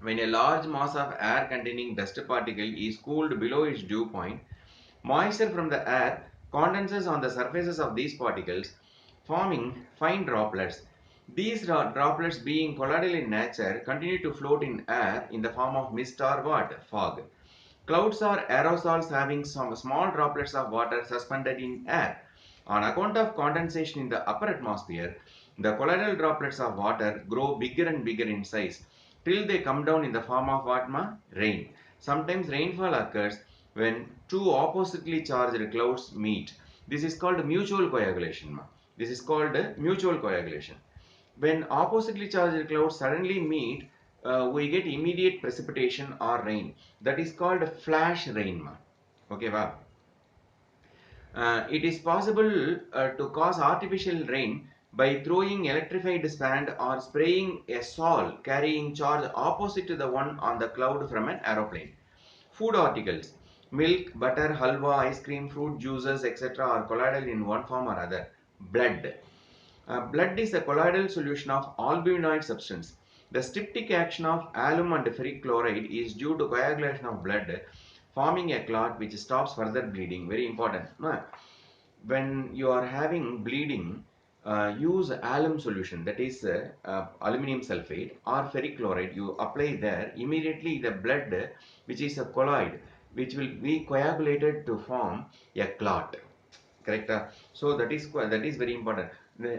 Speaker 1: When a large mass of air containing dust particle is cooled below its dew point, moisture from the air condenses on the surfaces of these particles, forming fine droplets. These droplets, being colloidal in nature, continue to float in air in the form of mist or what? Fog. Clouds are aerosols having some small droplets of water suspended in air. On account of condensation in the upper atmosphere, the colloidal droplets of water grow bigger and bigger in size till they come down in the form of what ma? Rain. Sometimes rainfall occurs when two oppositely charged clouds meet. This is called mutual coagulation ma. This is called mutual coagulation. When oppositely charged clouds suddenly meet, we get immediate precipitation or rain. That is called flash rain ma. Okay, wow. It is possible to cause artificial rain by throwing electrified sand or spraying a sol carrying charge opposite to the one on the cloud from an aeroplane. Food articles, milk, butter, halwa, ice cream, fruit juices, etc. are colloidal in one form or other. Blood. Blood is a colloidal solution of albuminoid substance. The styptic action of alum and ferric chloride is due to coagulation of blood, forming a clot which stops further bleeding. Very important. When you are having bleeding, use alum solution, that is aluminum sulfate or ferric chloride. You apply there, immediately the blood, which is a colloid, which will be coagulated to form a clot. Correct? So that is very important.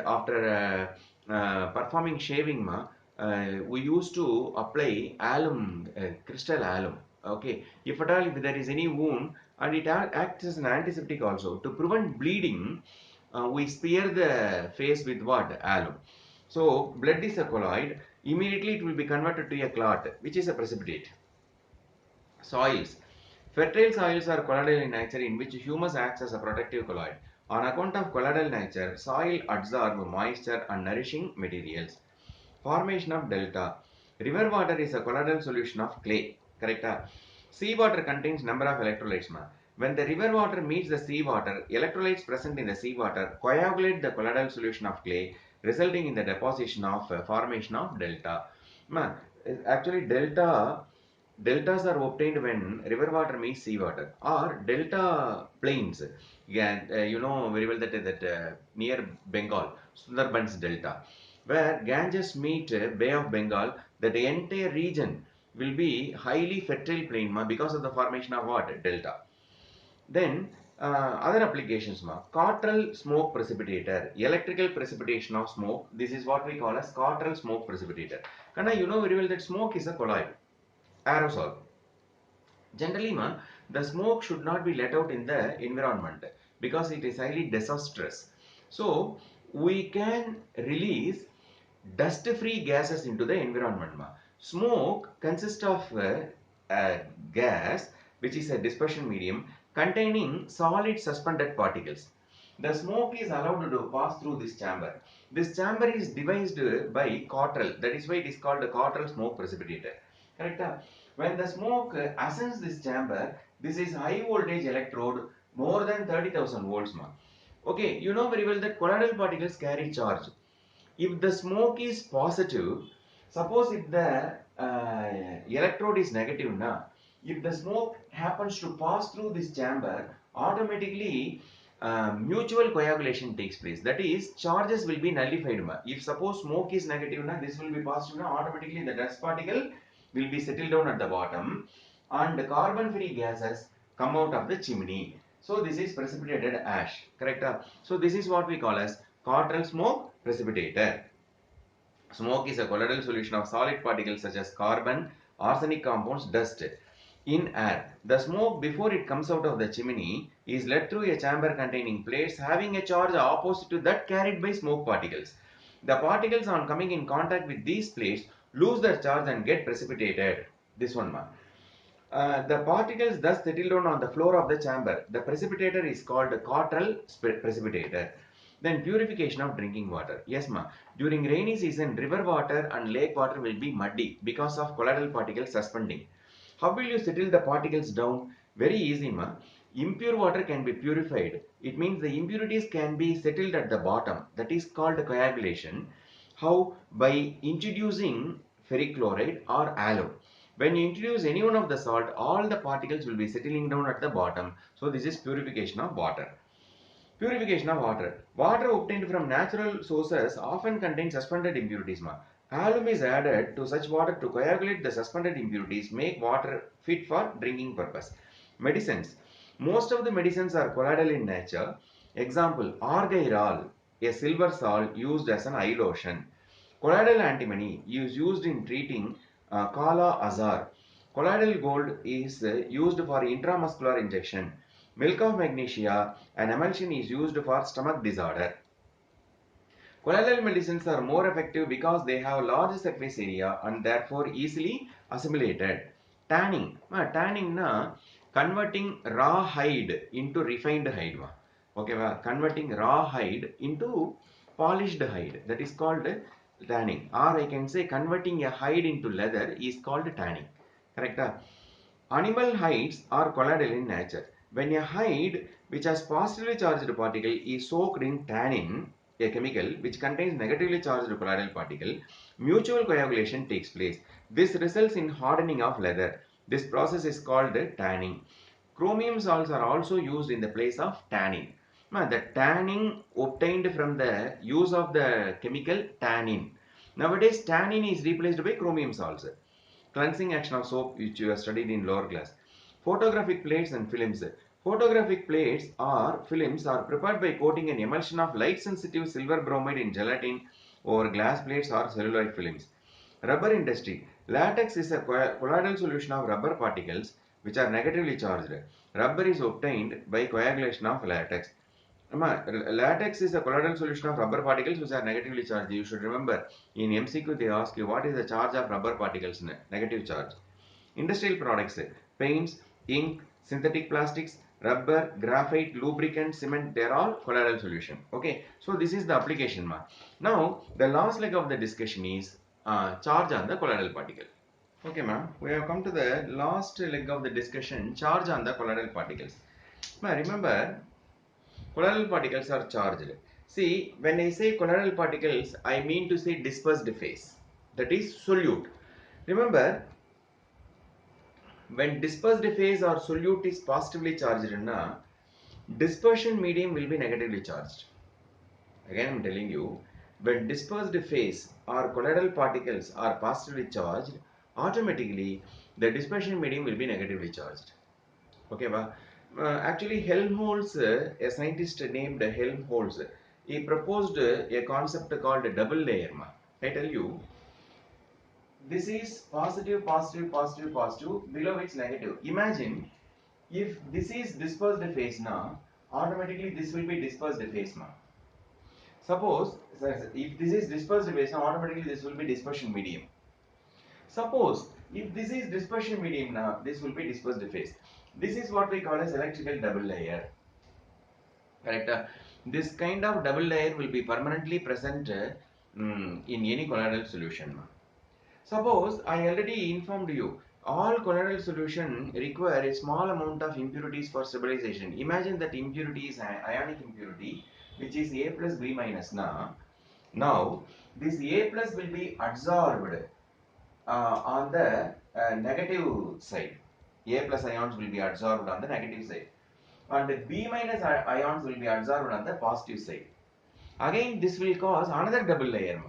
Speaker 1: After performing shaving we used to apply alum, crystal alum. Okay, if at all if there is any wound, and it acts as an antiseptic also to prevent bleeding, we spear the face with what? Alum. So blood is a colloid. Immediately it will be converted to a clot, which is a precipitate. Soils. Fertile soils are colloidal in nature, in which humus acts as a protective colloid. On account of colloidal nature, soil absorbs moisture and nourishing materials. Formation of delta. River water is a colloidal solution of clay. Correct? Sea water contains number of electrolytes. When the river water meets the sea water, electrolytes present in the sea water coagulate the colloidal solution of clay, resulting in the deposition of formation of delta. Actually, deltas are obtained when river water meets sea water, or delta plains. Yeah, you know very well that near Bengal, Sundarbans Delta, where Ganges meet Bay of Bengal, that the entire region will be highly fertile plain because of the formation of what? Delta. Then other applications Cottrell smoke precipitator, electrical precipitation of smoke. This is what we call as Cottrell smoke precipitator. Kana, you know very well that smoke is a colloid, aerosol. Generally, the smoke should not be let out in the environment because it is highly disastrous. So, we can release dust-free gases into the environment. Smoke consists of a gas which is a dispersion medium containing solid suspended particles. The smoke is allowed to pass through this chamber. This chamber is devised by Cottrell. That is why it is called a Cottrell smoke precipitator. Correct? When the smoke ascends this chamber, this is high voltage electrode, more than 30,000 volts. Okay, you know very well that colloidal particles carry charge. If the smoke is positive, suppose if the electrode is negative now, if the smoke happens to pass through this chamber, automatically mutual coagulation takes place. That is, charges will be nullified. If suppose smoke is negative, this will be positive. Automatically the dust particle will be settled down at the bottom, and the carbon free gases come out of the chimney. So this is precipitated ash. Correct? So this is what we call as Cottrell smoke precipitator. Smoke is a colloidal solution of solid particles such as carbon, arsenic compounds, dust in air. The smoke, before it comes out of the chimney, is led through a chamber containing plates having a charge opposite to that carried by smoke particles. The particles, on coming in contact with these plates, lose their charge and get precipitated. This one, ma. The particles thus settle down on the floor of the chamber. The precipitator is called Cottrell precipitator. Then purification of drinking water. Yes, ma. During rainy season, river water and lake water will be muddy because of colloidal particles suspending. How will you settle the particles down? Very easy, ma. Impure water can be purified. It means the impurities can be settled at the bottom. That is called coagulation. How? By introducing ferric chloride or alum. When you introduce any one of the salt, all the particles will be settling down at the bottom. So this is purification of water. Purification of water. Water obtained from natural sources often contains suspended impurities. Alum is added to such water to coagulate the suspended impurities, make water fit for drinking purpose. Medicines. Most of the medicines are colloidal in nature. Example, argyrol, a silver salt used as an eye lotion. Colloidal antimony is used in treating Kala Azar. Colloidal gold is used for intramuscular injection. Milk of magnesia, an emulsion, is used for stomach disorder. Colloidal medicines are more effective because they have large surface area and therefore easily assimilated. Tanning. Tanning na converting raw hide into refined hide. Okay, converting raw hide into polished hide. That is called tanning. Or I can say converting a hide into leather is called tanning. Correct? Animal hides are colloidal in nature. When a hide which has positively charged particle is soaked in tannin, a chemical which contains negatively charged colloidal particle, mutual coagulation takes place. This results in hardening of leather. This process is called tanning. Chromium salts are also used in the place of tannin. The tanning obtained from the use of the chemical tannin. Nowadays, tannin is replaced by chromium salts. Cleansing action of soap, which you have studied in lower class. Photographic plates and films. Photographic plates or films are prepared by coating an emulsion of light sensitive silver bromide in gelatin over glass plates or celluloid films. Rubber industry. Latex is a colloidal solution of rubber particles which are negatively charged. Rubber is obtained by coagulation of latex. Latex is a colloidal solution of rubber particles which are negatively charged. You should remember, in MCQ they ask you what is the charge of rubber particles? Negative charge. Industrial products, paints, ink, synthetic plastics, rubber, graphite, lubricant, cement, they are all colloidal solution. Okay, so this is the application. Now, the last leg of the discussion is charge on the colloidal particle. Okay, ma'am, we have come to the last leg of the discussion, charge on the colloidal particles. Remember, colloidal particles are charged. See, when I say colloidal particles, I mean to say dispersed phase. That is solute. Remember, when dispersed phase or solute is positively charged, dispersion medium will be negatively charged. Again, I am telling you, when dispersed phase or colloidal particles are positively charged, automatically the dispersion medium will be negatively charged. Okay, actually Helmholtz, a scientist named Helmholtz, he proposed a concept called double layer. I tell you, this is positive, positive, positive, positive, below it's negative. Imagine if this is dispersed phase now, automatically this will be dispersed phase now. Suppose if this is dispersed phase now, automatically this will be dispersion medium. Suppose if this is dispersion medium now, this will be dispersed phase. This is what we call as electrical double layer. Correct? This kind of double layer will be permanently present in any colloidal solution. Suppose I already informed you, all colloidal solution require a small amount of impurities for stabilization. Imagine that impurity is ionic impurity, which is A plus B minus now. Now, this A plus will be adsorbed on the negative side. A plus ions will be adsorbed on the negative side. and B minus ions will be absorbed on the positive side. Again, this will cause another double layer.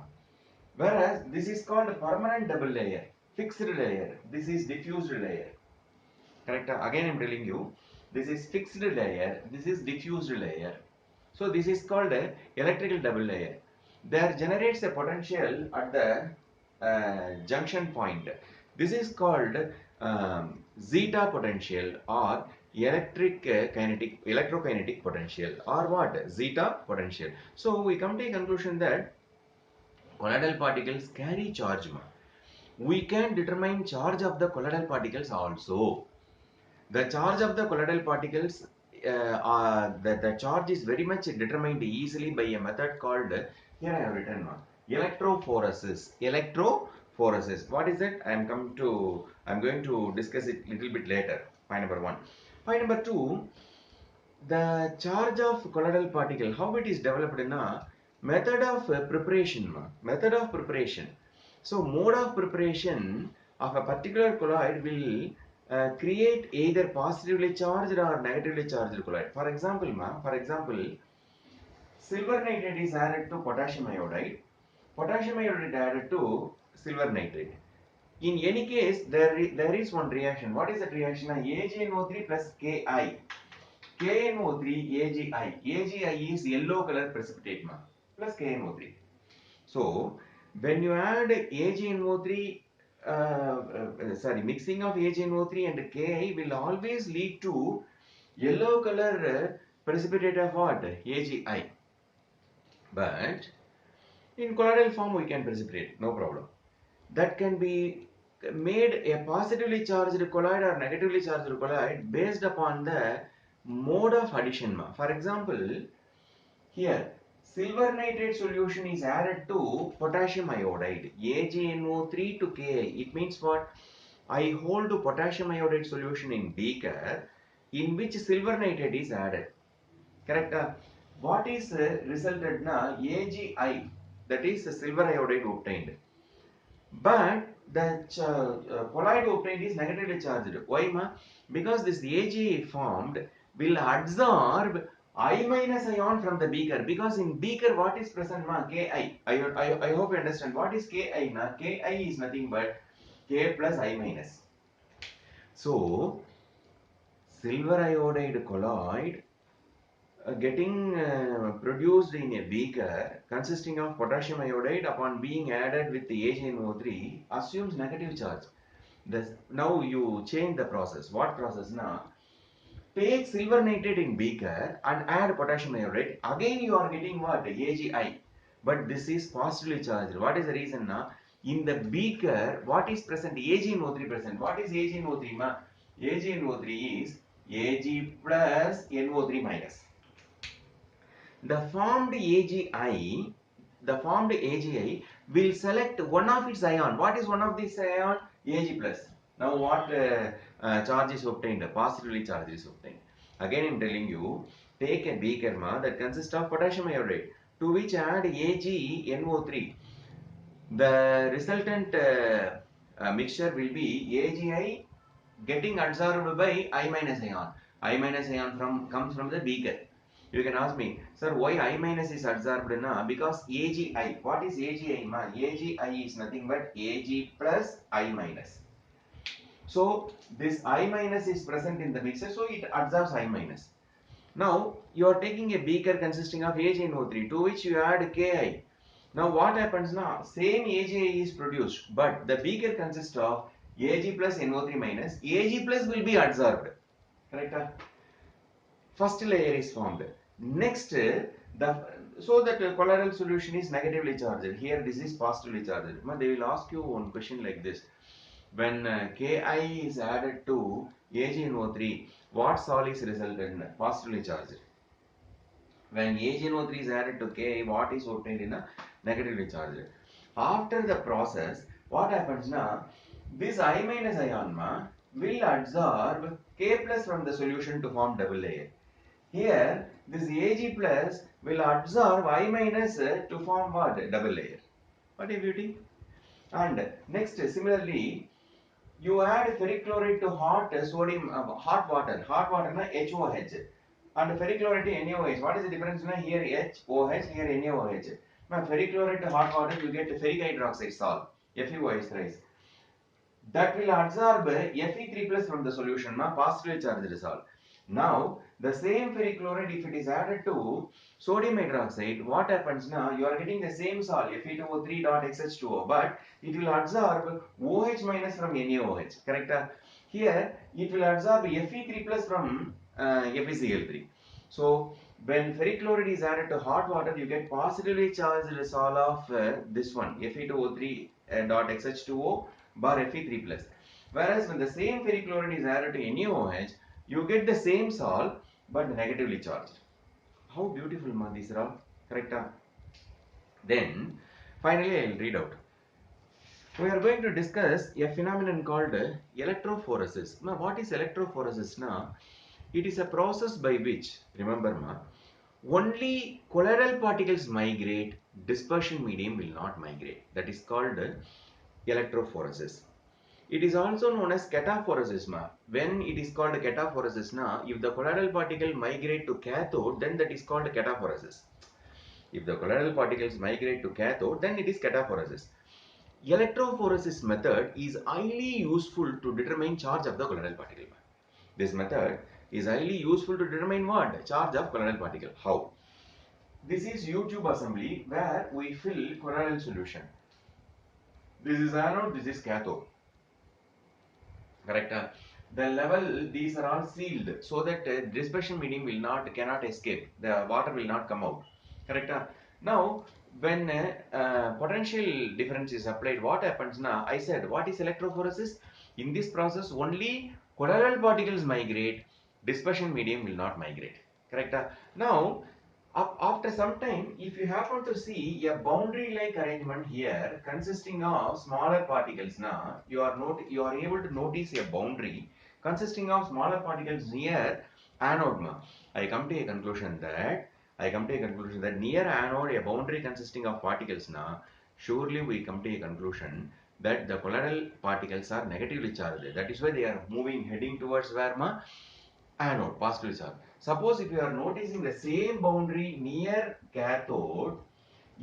Speaker 1: Whereas this is called permanent double layer, fixed layer. This is diffused layer. Correct? Again, I am telling you, this is fixed layer, this is diffused layer. So this is called a electrical double layer. There generates a potential at the junction point. This is called zeta potential or electrokinetic potential, or what? Zeta potential. So we come to a conclusion that colloidal particles carry charge. We can determine charge of the colloidal particles also. The charge of the colloidal particles, the charge is very much determined easily by a method called, here I have written one, electrophoresis. Electrophoresis. What is it? I am going to discuss it little bit later. Point number one. Point number two, the charge of colloidal particle, how it is developed in a method of preparation. Method of preparation. So mode of preparation of a particular colloid will create either positively charged or negatively charged colloid. For example, silver nitrate is added to potassium iodide. Potassium iodide added to silver nitrate. In any case, there is one reaction. What is that reaction? AgNO3 plus Ki. KNO3 AgI. AgI is yellow color precipitate plus KNO3. So when you add AgNO3, mixing of AgNO3 and Ki will always lead to yellow color precipitate of what? AgI. But in colloidal form we can precipitate, no problem. That can be made a positively charged colloid or negatively charged colloid based upon the mode of addition. For example, here silver nitrate solution is added to potassium iodide, AgNO3 to Ki. It means what? I hold potassium iodide solution in beaker in which silver nitrate is added. Correct? What is resulted na? AgI, that is silver iodide obtained. But the colloid obtained is negatively charged. Why ma? Because this Ag formed will absorb I minus ion from the beaker. Because in beaker what is present ma? Ki. I hope you understand. What is Ki na? Ki is nothing but K plus I minus. So silver iodide colloid getting produced in a beaker consisting of potassium iodide upon being added with the AgNO3 assumes negative charge. Now you change the process. What process now? Take silver nitrate in beaker and add potassium iodide. Again you are getting what? AgI. But this is positively charged. What is the reason now? In the beaker, what is present? AgNO3 present. What is AgNO3 ma? AgNO3 is Ag plus NO3 minus. The formed AgI will select one of its ion. What is one of these ion? Ag plus. Now what charge is obtained? Positively charge is obtained. Again I am telling you, take a beaker that consists of potassium iodide to which add AgNO3. The resultant mixture will be AgI getting absorbed by I minus ion. I minus ion comes from the beaker. You can ask me, sir, why I minus is absorbed now? Because AgI. What is AgI? AgI is nothing but Ag plus I minus. So this I minus is present in the mixture, so it absorbs I minus. Now you are taking a beaker consisting of AgNO3 to which you add Ki. Now what happens now? Same AgI is produced, but the beaker consists of Ag plus NO3 minus. Ag plus will be absorbed. Correct? First layer is formed. Next, so that colloidal solution is negatively charged. Here this is positively charged. They will ask you one question like this. When Ki is added to AgNO3, what sol is resulted? Positively charged. When AgNO3 is added to Ki, what is obtained in a negatively charged? After the process, what happens now? This I minus ion will absorb K plus from the solution to form double layer. Here, this Ag plus will absorb I minus to form what? Double layer. What a beauty! And next, similarly, you add ferric chloride to hot water na HOH. and ferrichlorate to NaOH. What is the difference? Here HOH, here NaOH. Now ferrichlorate to hot water, you get ferric hydroxide salt, FeOH thrice. That will absorb Fe3 plus from the solution, positively charged salt. Now, the same ferrichlorate, if it is added to sodium hydroxide, what happens now? You are getting the same salt, Fe2O3.XH2O, but it will absorb OH minus from NaOH, correct? Here, it will absorb Fe3 plus from FeCl3. So, when ferrichlorate is added to hot water, you get positively charged salt of this one, Fe2O3.XH2O bar Fe3 plus. Whereas when the same ferrichlorate is added to NaOH, you get the same salt but negatively charged. How beautiful, ma, these are all, correct? Then finally I will read out. We are going to discuss a phenomenon called electrophoresis. Now what is electrophoresis? Now it is a process by which, remember ma, only colloidal particles migrate, dispersion medium will not migrate. That is called electrophoresis. It is also known as cataphoresis. When it is called cataphoresis, if the colloidal particle migrate to cathode, then that is called cataphoresis. If the colloidal particles migrate to cathode, then it is cataphoresis. Electrophoresis method is highly useful to determine charge of the colloidal particle. This method is highly useful to determine what? Charge of colloidal particle. How? This is U-tube assembly where we fill colloidal solution. This is anode, this is cathode. Correct? The level, these are all sealed so that dispersion medium cannot escape. The water will not come out. Correct? Now, when potential difference is applied, what happens now? I said, what is electrophoresis? In this process, only colloidal particles migrate. Dispersion medium will not migrate. Correct? Now, after some time, if you happen to see a boundary-like arrangement here consisting of smaller particles, now you are able to notice a boundary consisting of smaller particles near anode. I come to a conclusion that near anode a boundary consisting of particles, now surely we come to a conclusion that the colloidal particles are negatively charged. That is why they are heading towards where, ma? Anode, positive charge. Suppose if you are noticing the same boundary near cathode,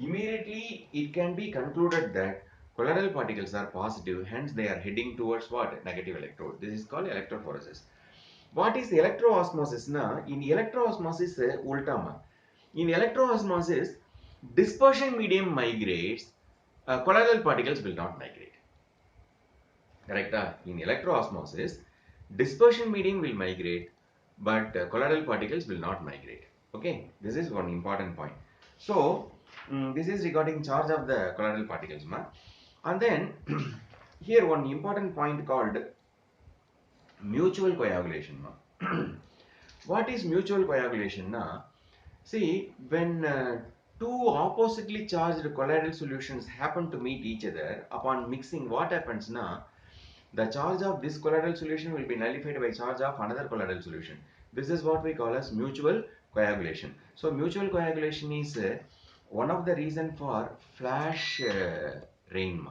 Speaker 1: immediately it can be concluded that colloidal particles are positive, hence they are heading towards what? Negative electrode. This is called electrophoresis. What is electroosmosis? In electroosmosis, ultama. In electroosmosis, dispersion medium migrates, colloidal particles will not migrate. Correct? In electroosmosis, dispersion medium will migrate, but colloidal particles will not migrate. Okay, this is one important point. So, this is regarding charge of the colloidal particles, ma. And then here one important point called mutual coagulation, ma. What is mutual coagulation? See, when two oppositely charged colloidal solutions happen to meet each other, upon mixing, what happens now? The charge of this colloidal solution will be nullified by charge of another colloidal solution. This is what we call as mutual coagulation. So mutual coagulation is one of the reason for flash rain,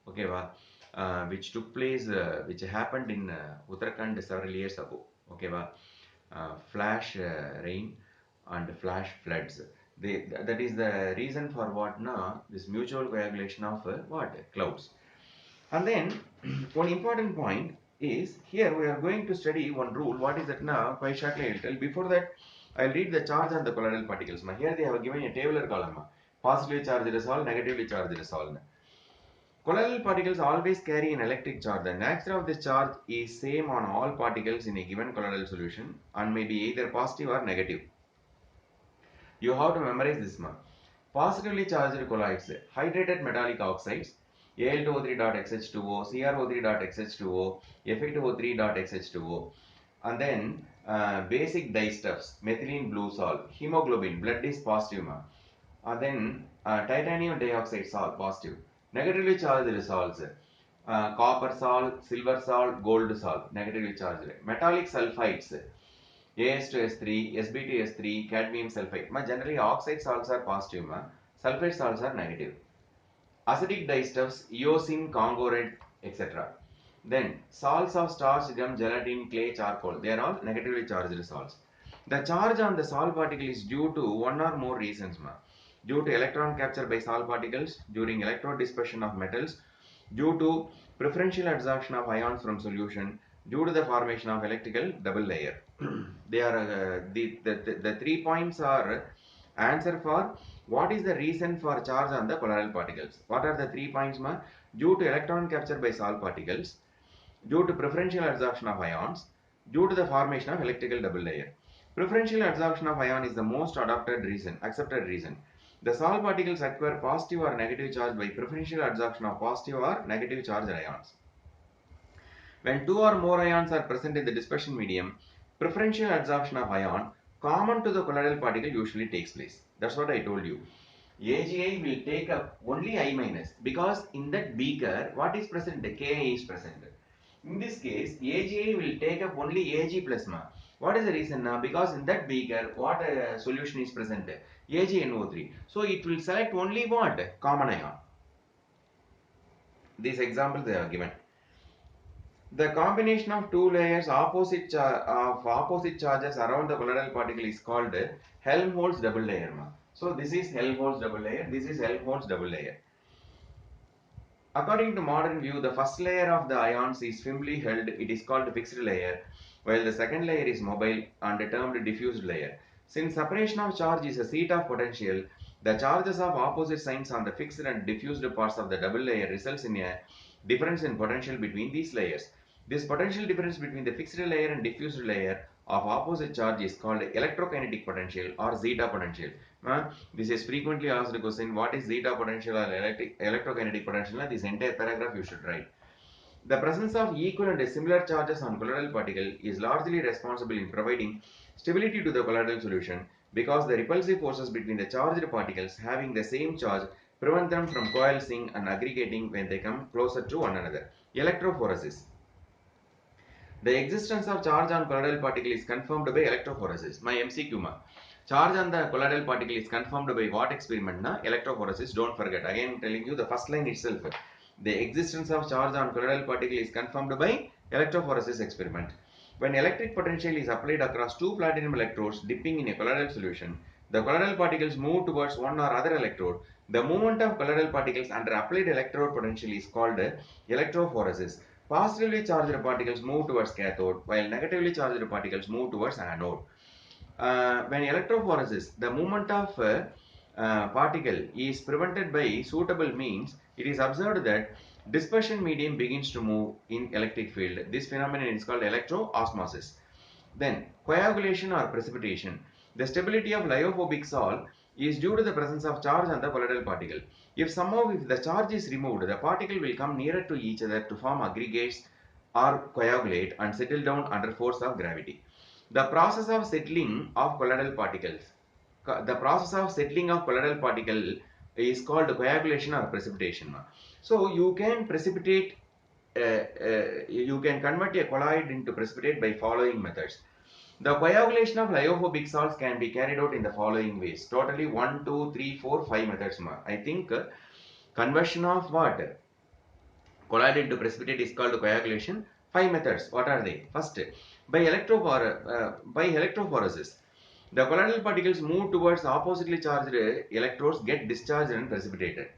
Speaker 1: okay, which took place, which happened in Uttarakhand several years ago. Okay, flash rain and flash floods. That is the reason for what now? This mutual coagulation of what? Clouds. And then one important point is here we are going to study one rule. What is that now? Quite shortly I will tell. Before that, I will read the charge on the colloidal particles. Here they have given a tabular column. Positively charged salt, negatively charged salt. Colloidal particles always carry an electric charge. The nature of this charge is same on all particles in a given colloidal solution and may be either positive or negative. You have to memorize this one. Positively charged colloids, hydrated metallic oxides, Al2O3.XH2O, CrO3.XH2O, Fe2O3.XH2O, and then basic dyestuffs, methylene blue salt, hemoglobin, blood is positive, and then titanium dioxide salt, positive. Negatively charged salts, copper salt, silver salt, gold salt, negatively charged. Metallic sulfides, As2S3, Sb2S3, cadmium sulfide. Generally oxide salts are positive, sulfide salts are negative. Acidic dyestuffs, eosin, Congo red, etc. Then salts of starch, gum, gelatin, clay, charcoal, they are all negatively charged salts. The charge on the Sol particle is due to one or more reasons. Due to electron capture by Sol particles during electrode dispersion of metals, due to preferential adsorption of ions from solution, due to the formation of electrical double layer. They are the 3 points are answer for what is the reason for charge on the colloidal particles. What are the 3 points? Due to electron capture by Sol particles, due to preferential adsorption of ions, due to the formation of electrical double layer. Preferential adsorption of ion is the most accepted reason. The Sol particles acquire positive or negative charge by preferential adsorption of positive or negative charged ions. When two or more ions are present in the dispersion medium, preferential adsorption of ion common to the colloidal particle usually takes place. That's what I told you. AgI will take up only I minus because in that beaker what is present? Ka is present. In this case, AgI will take up only Ag plus. What is the reason now? Because in that beaker, what solution is present? AgNO3. So it will select only what? Common ion. These examples they are given. The combination of two layers of opposite charges around the colloidal particle is called Helmholtz double layer. So this is Helmholtz double layer. This is Helmholtz double layer. According to modern view, the first layer of the ions is firmly held. It is called fixed layer, while the second layer is mobile and termed diffused layer. Since separation of charge is a seat of potential, the charges of opposite signs on the fixed and diffused parts of the double layer results in a difference in potential between these layers. This potential difference between the fixed layer and diffused layer of opposite charge is called electrokinetic potential or zeta potential. This is frequently asked question, what is zeta potential or electrokinetic potential? This entire paragraph you should write. The presence of equal and similar charges on colloidal particle is largely responsible in providing stability to the colloidal solution because the repulsive forces between the charged particles having the same charge prevent them from coalescing and aggregating when they come closer to one another. Electrophoresis. The existence of charge on colloidal particle is confirmed by electrophoresis. My MCQ ma. Charge on the colloidal particle is confirmed by what experiment? Na? Electrophoresis. Don't forget. Again, I'm telling you the first line itself. The existence of charge on colloidal particle is confirmed by electrophoresis experiment. When electric potential is applied across two platinum electrodes dipping in a colloidal solution, the colloidal particles move towards one or other electrode. The movement of colloidal particles under applied electrode potential is called electrophoresis. Positively charged particles move towards cathode, while negatively charged particles move towards anode. When electrophoresis, the movement of particle is prevented by suitable means, it is observed that dispersion medium begins to move in electric field. This phenomenon is called electroosmosis. Then coagulation or precipitation. The stability of lyophobic salt is due to the presence of charge on the colloidal particle. If the charge is removed, the particle will come nearer to each other to form aggregates or coagulate and settle down under force of gravity. The process of settling of colloidal particles. The process of settling of colloidal particle is called coagulation or precipitation. So you can precipitate, you can convert a colloid into precipitate by following methods. The coagulation of lyophobic salts can be carried out in the following ways. Totally 1, 2, 3, 4, 5 methods. I think conversion of what? Colloid into precipitate is called coagulation. 5 methods. What are they? First, by electrophoresis. The colloidal particles move towards oppositely charged electrodes, get discharged and precipitated.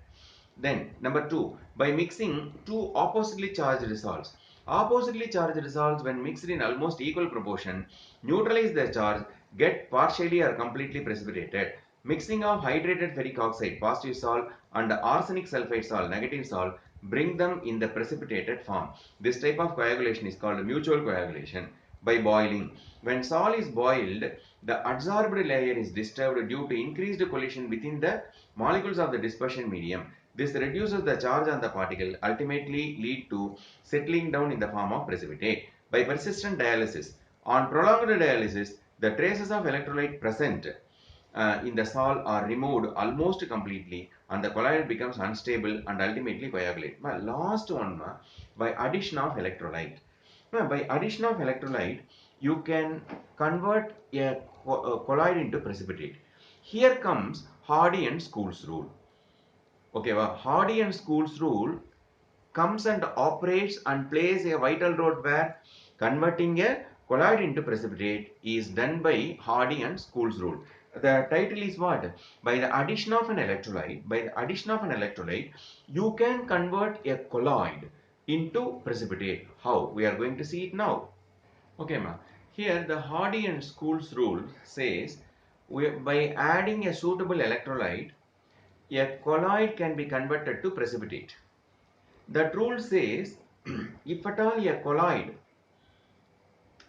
Speaker 1: Then, number 2, by mixing two oppositely charged salts. Oppositely charged salts, when mixed in almost equal proportion, neutralize their charge, get partially or completely precipitated. Mixing of hydrated ferric oxide, positive salt, and arsenic sulfide salt, negative salt, bring them in the precipitated form. This type of coagulation is called mutual coagulation. By boiling. When salt is boiled, the adsorbed layer is disturbed due to increased collision within the molecules of the dispersion medium. This reduces the charge on the particle, ultimately lead to settling down in the form of precipitate. By persistent dialysis. On prolonged dialysis, the traces of electrolyte present in the salt are removed almost completely and the colloid becomes unstable and ultimately coagulate. Last one, by addition of electrolyte. By addition of electrolyte, you can convert a colloid into precipitate. Here comes Hardy and School's rule. Okay, Hardy and School's rule comes and operates and plays a vital role where converting a colloid into precipitate is done by Hardy and School's rule. The title is what? By the addition of an electrolyte, you can convert a colloid into precipitate. How? We are going to see it now. Okay, ma. Here the Hardy and School's rule says by adding a suitable electrolyte, a colloid can be converted to precipitate. That rule says if at all a colloid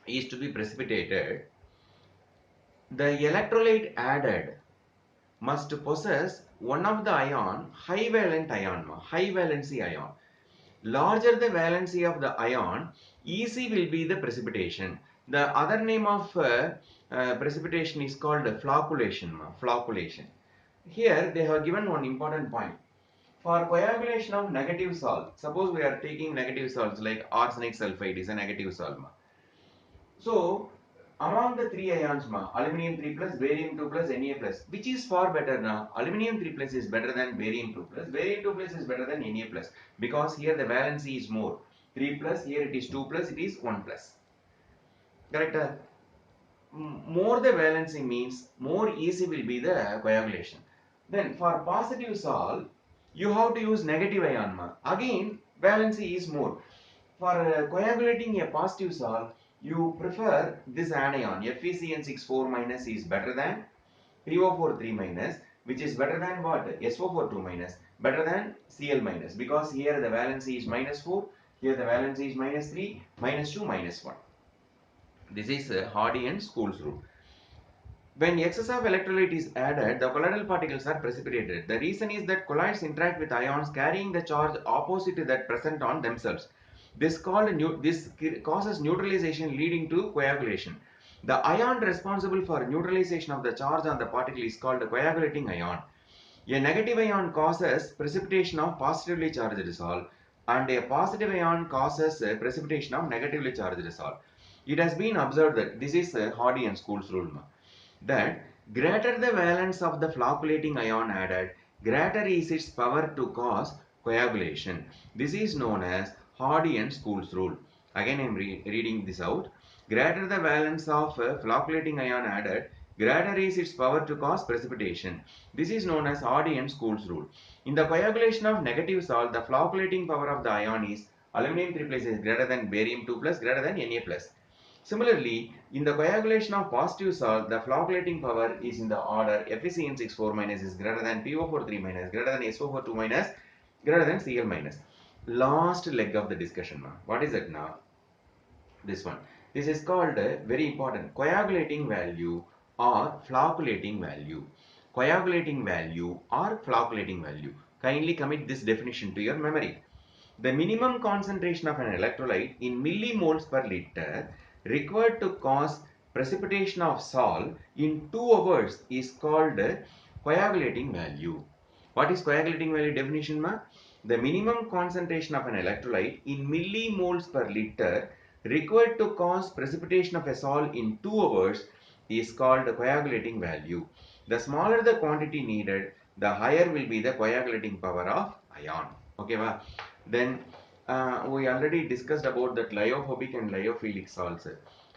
Speaker 1: is to be precipitated, the electrolyte added must possess one of the high valency ion. Larger the valency of the ion, easy will be the precipitation. The other name of precipitation is called flocculation. Here they have given one important point. For coagulation of negative salt, suppose we are taking negative salts like arsenic sulfide is a negative salt. So, among the three ions, aluminium 3 plus, barium 2 plus, Na plus, which is far better now? Aluminium 3 plus is better than barium 2 plus, barium 2 plus is better than Na plus, because here the valency is more. 3 plus, here it is 2 plus, it is 1 plus. Correct? More the valency means more easy will be the coagulation. Then for positive salt, you have to use negative ion. Again, valency is more. For coagulating a positive salt, you prefer this anion. FeCN6 4 minus is better than PO4 3 minus, which is better than what? SO4 2 minus, better than Cl minus, because here the valency is -4, here the valency is -3, -2, -1. This is Hardy and School's rule. When excess of electrolyte is added, the colloidal particles are precipitated. The reason is that colloids interact with ions carrying the charge opposite to that present on themselves. This causes neutralization, leading to coagulation. The ion responsible for neutralization of the charge on the particle is called a coagulating ion. A negative ion causes precipitation of positively charged salt, and a positive ion causes precipitation of negatively charged salt. It has been observed that this is Hardy and School's rule, that greater the valence of the flocculating ion added, greater is its power to cause coagulation. This is known as Hardy and School's rule. Again I am reading this out. Greater the valence of flocculating ion added, greater is its power to cause precipitation. This is known as Hardy and School's rule. In the coagulation of negative salt, the flocculating power of the ion is aluminium 3 plus is greater than barium 2 plus greater than Na plus. Similarly, in the coagulation of positive salt, the flocculating power is in the order FeCN6 4 minus is greater than PO4 3 minus, greater than SO4 2 minus, greater than Cl minus. Last leg of the discussion. What is it now? This one. This is called very important, coagulating value or flocculating value. Coagulating value or flocculating value. Kindly commit this definition to your memory. The minimum concentration of an electrolyte in millimoles per liter required to cause precipitation of salt in 2 hours is called coagulating value. What is coagulating value definition, ma? The minimum concentration of an electrolyte in millimoles per liter required to cause precipitation of a salt in 2 hours is called coagulating value. The smaller the quantity needed, the higher will be the coagulating power of ion. Okay, ma? Then we already discussed about that lyophobic and lyophilic salts.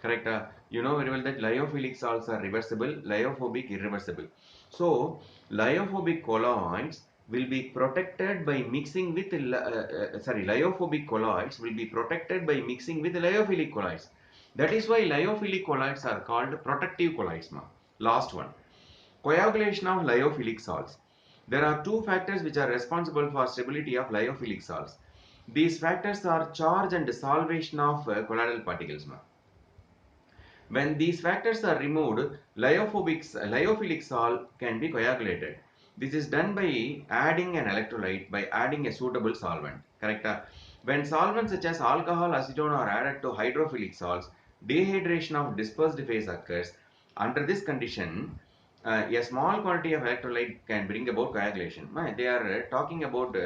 Speaker 1: Correct? You know very well that lyophilic salts are reversible, lyophobic irreversible. So lyophobic colloids will be protected by mixing with lyophobic colloids will be protected by mixing with lyophilic colloids. That is why lyophilic colloids are called protective colloids. Last one, coagulation of lyophilic salts. There are two factors which are responsible for stability of lyophilic salts. These factors are charge and solvation of colloidal particles. When these factors are removed, lyophilic salt can be coagulated. This is done by adding an electrolyte, by adding a suitable solvent. Correct? When solvents such as alcohol, acetone are added to hydrophilic salts, dehydration of dispersed phase occurs. Under this condition, a small quantity of electrolyte can bring about coagulation. They are talking about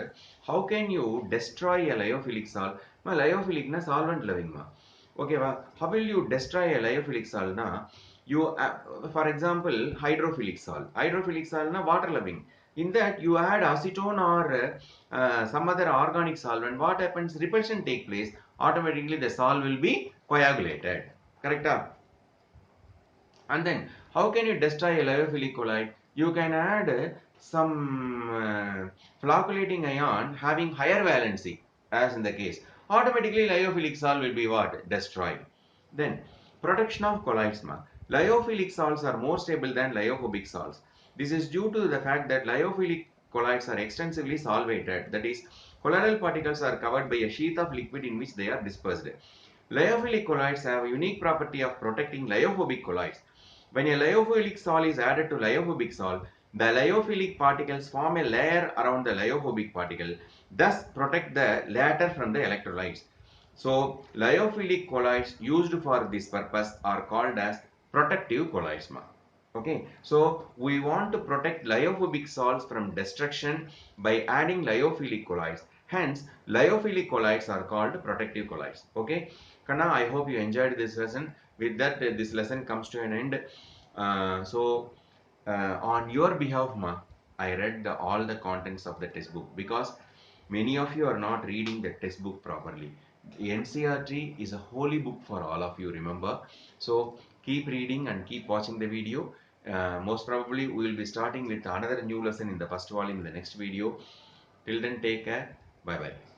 Speaker 1: how can you destroy a lyophilic salt. Lyophilic na solvent loving. Okay, how will you destroy a lyophilic salt? You, for example, hydrophilic salt. Hydrophilic salt na water loving. In that you add acetone or some other organic solvent. What happens? Repulsion take place. Automatically the salt will be coagulated. Correct? And then, how can you destroy a lyophilic colloid? You can add some flocculating ion having higher valency, as in the case. Automatically, lyophilic salt will be what? Destroyed. Then, protection of colloids. Lyophilic salts are more stable than lyophobic salts. This is due to the fact that lyophilic colloids are extensively solvated. That is, colloidal particles are covered by a sheath of liquid in which they are dispersed. Lyophilic colloids have a unique property of protecting lyophobic colloids. When a lyophilic salt is added to lyophobic salt, the lyophilic particles form a layer around the lyophobic particle, thus protect the latter from the electrolytes. So, lyophilic colloids used for this purpose are called as protective colloids. Okay, so we want to protect lyophobic salts from destruction by adding lyophilic colloids. Hence, lyophilic colloids are called protective colloids. Okay, Kana, I hope you enjoyed this lesson. With that, this lesson comes to an end. On your behalf, I read all the contents of the textbook because many of you are not reading the textbook properly. The NCERT is a holy book for all of you, remember. So keep reading and keep watching the video. Most probably we will be starting with another new lesson in the first volume in the next video. Till then, take care. Bye bye.